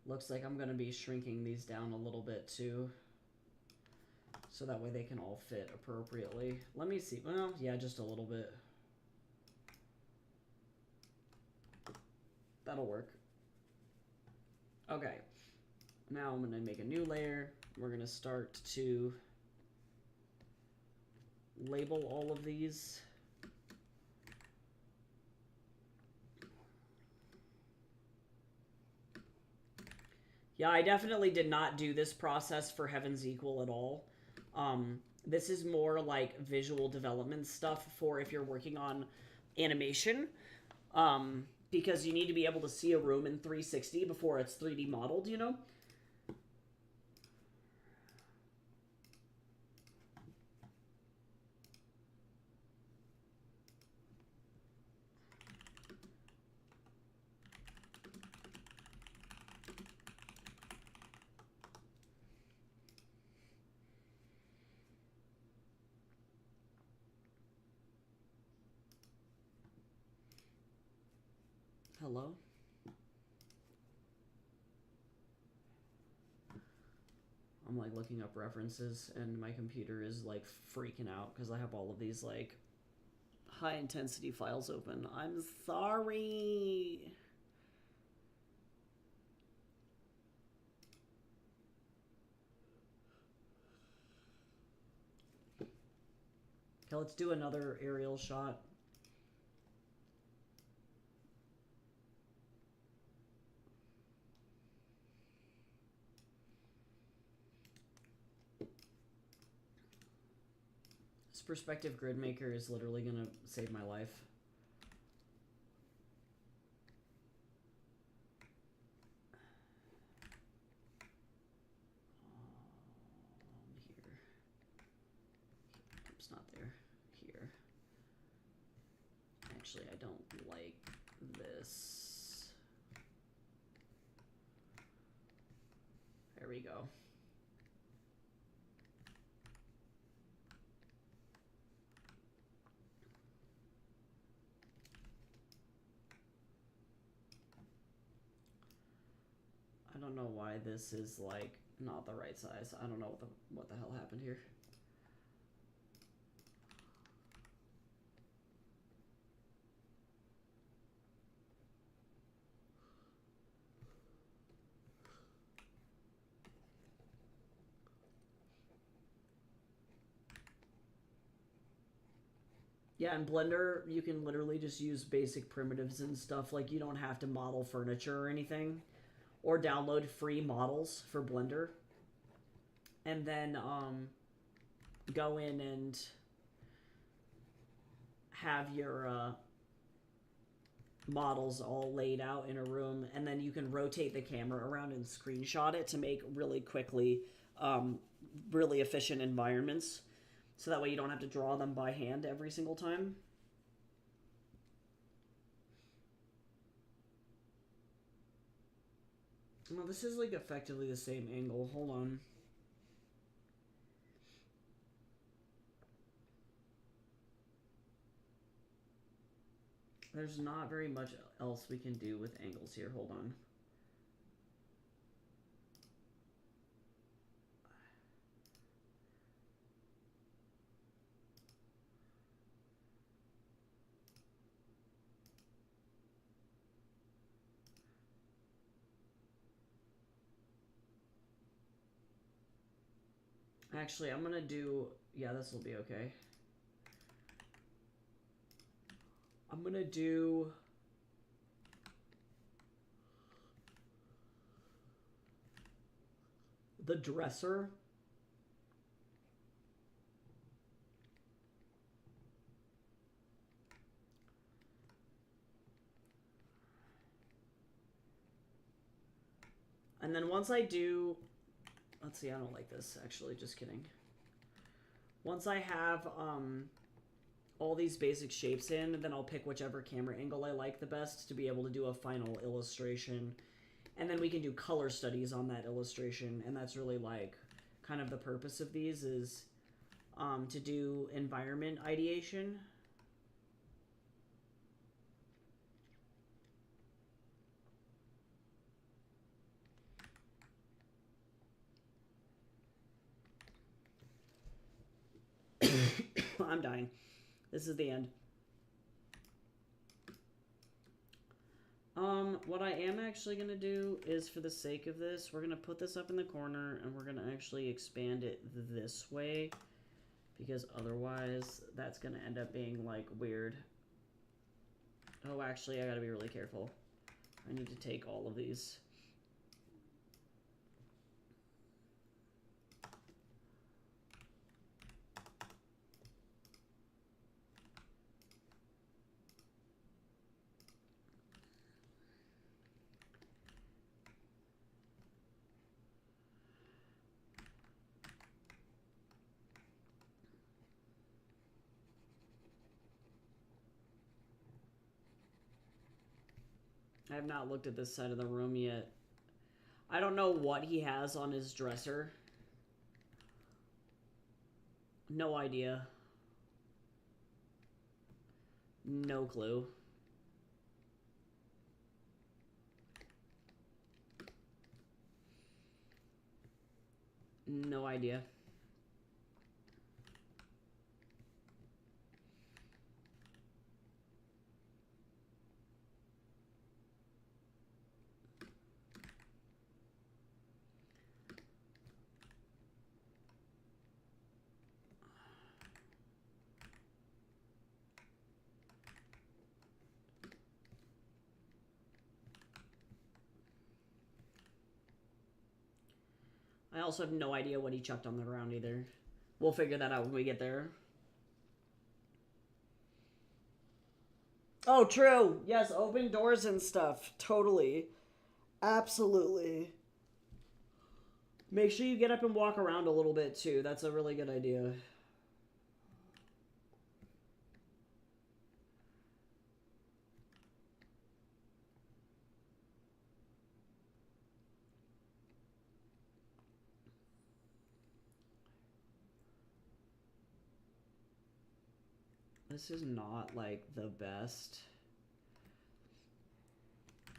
Looks like I'm going to be shrinking these down a little bit too, so that way they can all fit appropriately. Let me see. Well, yeah, just a little bit. That'll work. Okay. Now I'm going to make a new layer. We're going to start to label all of these. Yeah, I definitely did not do this process for Heaven's Equal at all. This is more like visual development stuff for if you're working on animation. Because you need to be able to see a room in 360 before it's 3D modeled, you know? I'm like looking up references and my computer is like freaking out because I have all of these like high intensity files open. I'm sorry. Okay, let's do another aerial shot. This perspective grid maker is literally gonna save my life. Here. It's not there. Here. Actually, I don't like this. There we go. I don't know why this is like not the right size. I don't know what the hell happened here. Yeah, in Blender, you can literally just use basic primitives and stuff. Like, you don't have to model furniture or anything. Or download free models for Blender. And then go in and have your models all laid out in a room. And then you can rotate the camera around and screenshot it to make really quickly, really efficient environments. So that way you don't have to draw them by hand every single time. Well, this is like effectively the same angle. Hold on. There's not very much else we can do with angles here. Hold on. Actually, I'm gonna do... Yeah, this will be okay. I'm gonna do... the dresser. And then once I do... Let's see, I don't like this, actually, just kidding. Once I have all these basic shapes in, then I'll pick whichever camera angle I like the best to be able to do a final illustration. And then we can do color studies on that illustration, and that's really like kind of the purpose of these is to do environment ideation. I'm dying. This is the end. What I am actually going to do is, for the sake of this, we're going to put this up in the corner, and we're going to actually expand it this way, because otherwise that's going to end up being, like, weird. Oh, actually, I got to be really careful. I need to take all of these. I have not looked at this side of the room yet. I don't know what he has on his dresser. No idea. No clue. No idea. I also have no idea what he chucked on the ground either. We'll figure that out when we get there. Oh, true. Yes, open doors and stuff. Totally. Absolutely. Make sure you get up and walk around a little bit too. That's a really good idea. This is not like the best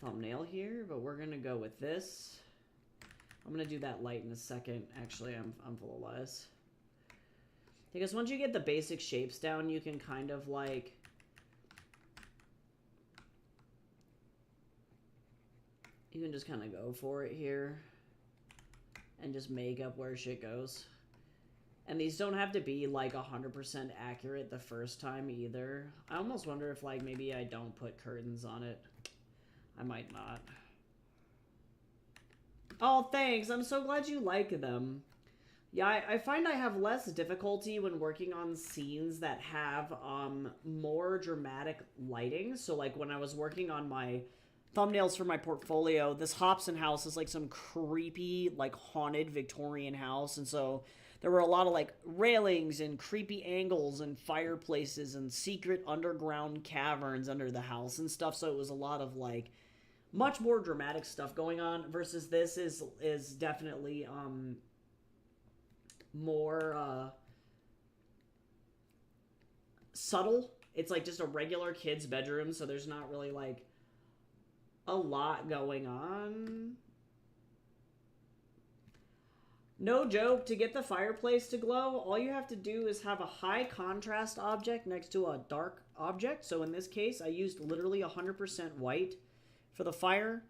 thumbnail here, but we're gonna go with this. I'm gonna do that light in a second. Actually, I'm full of lies. Because once you get the basic shapes down, you can kind of like you can just kind of go for it here and just make up where shit goes. And these don't have to be like 100% accurate the first time either. I almost wonder if like maybe I don't put curtains on it. I might not. Oh, thanks. I'm so glad you like them. Yeah, I find I have less difficulty when working on scenes that have more dramatic lighting. So like when I was working on my thumbnails for my portfolio, this Hobson house is like some creepy, like haunted Victorian house. And so there were a lot of like railings and creepy angles and fireplaces and secret underground caverns under the house and stuff. So it was a lot of like much more dramatic stuff going on versus this is definitely more subtle. It's like just a regular kid's bedroom, so there's not really like a lot going on. No joke, to get the fireplace to glow, all you have to do is have a high contrast object next to a dark object. So in this case, I used literally 100% white for the fire,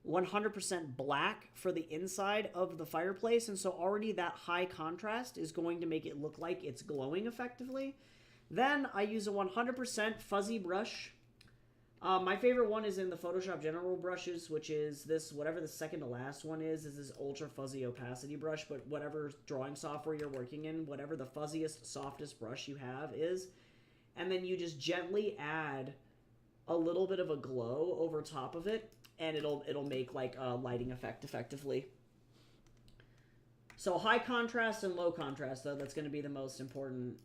100% black for the inside of the fireplace. And so already that high contrast is going to make it look like it's glowing effectively. Then I use a 100% fuzzy brush. My favorite one is in the Photoshop General brushes, which is this, whatever the second to last one is this ultra fuzzy opacity brush, but whatever drawing software you're working in, whatever the fuzziest, softest brush you have is. And then you just gently add a little bit of a glow over top of it, and it'll make like a lighting effect effectively. So high contrast and low contrast, though, that's going to be the most important.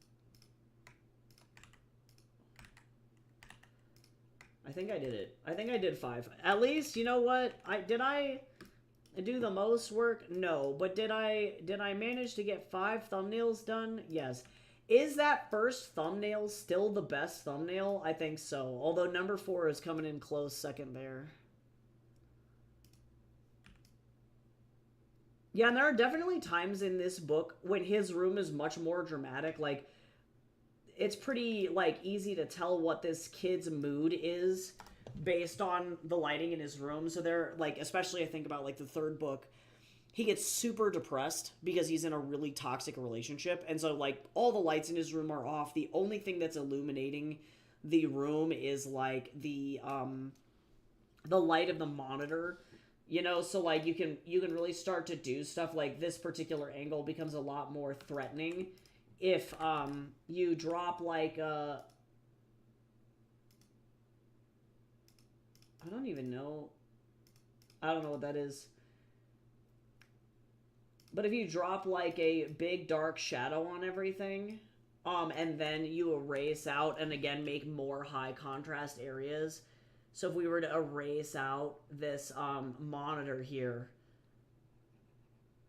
I think I did it. I think I did 5. At least, you know what? Did I do the most work? No. But did I manage to get 5 thumbnails done? Yes. Is that first thumbnail still the best thumbnail? I think so. Although number 4 is coming in close second there. Yeah, and there are definitely times in this book when his room is much more dramatic. Like, it's pretty like easy to tell what this kid's mood is based on the lighting in his room. So they're like, especially I think about like the third book, he gets super depressed because he's in a really toxic relationship. And so like all the lights in his room are off. The only thing that's illuminating the room is like the light of the monitor, you know? So like you can really start to do stuff like this particular angle becomes a lot more threatening if you drop like I don't even know. I don't know what that is. But if you drop like a big dark shadow on everything, and then you erase out and again make more high contrast areas. So if we were to erase out this monitor here,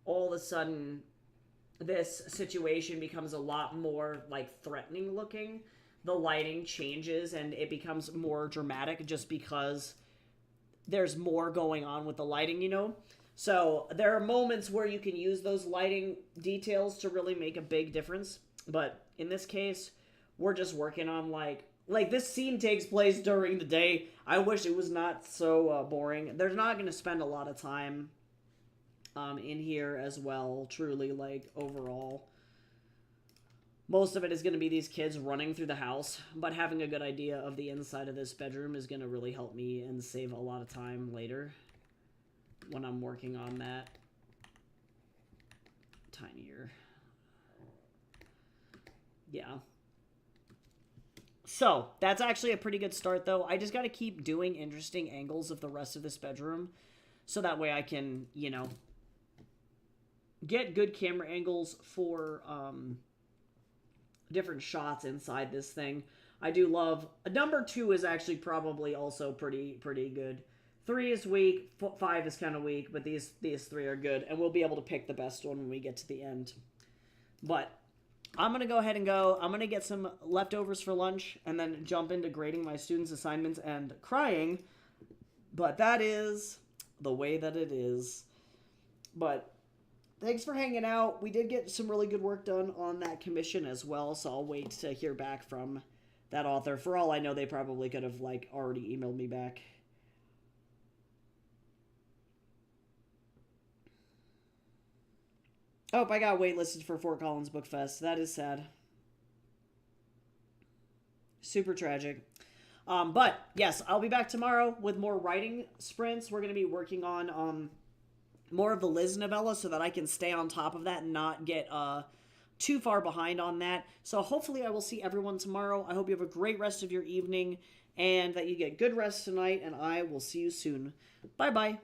all of a sudden this situation becomes a lot more like threatening looking. The lighting changes and it becomes more dramatic just because there's more going on with the lighting, you know? So there are moments where you can use those lighting details to really make a big difference. But in this case, we're just working on like this scene takes place during the day. I wish it was not so boring. They're not going to spend a lot of time in here as well, truly, like, overall. Most of it is going to be these kids running through the house, but having a good idea of the inside of this bedroom is going to really help me and save a lot of time later when I'm working on that. Tinier. Yeah. So, that's actually a pretty good start, though. I just got to keep doing interesting angles of the rest of this bedroom, so that way I can, you know, get good camera angles for different shots inside this thing. I do love... Number 2 is actually probably also pretty good. 3 is weak, 5 is kind of weak, but these 3 are good, and we'll be able to pick the best one when we get to the end. But I'm going to go ahead and go. I'm going to get some leftovers for lunch, and then jump into grading my students' assignments and crying. But that is the way that it is. But thanks for hanging out. We did get some really good work done on that commission as well, so I'll wait to hear back from that author. For all I know, they probably could have, like, already emailed me back. Oh, I got waitlisted for Fort Collins Book Fest. That is sad. Super tragic. But, yes, I'll be back tomorrow with more writing sprints. We're going to be working on more of the Liz novella so that I can stay on top of that and not get too far behind on that. So hopefully I will see everyone tomorrow. I hope you have a great rest of your evening and that you get good rest tonight, and I will see you soon. Bye-bye.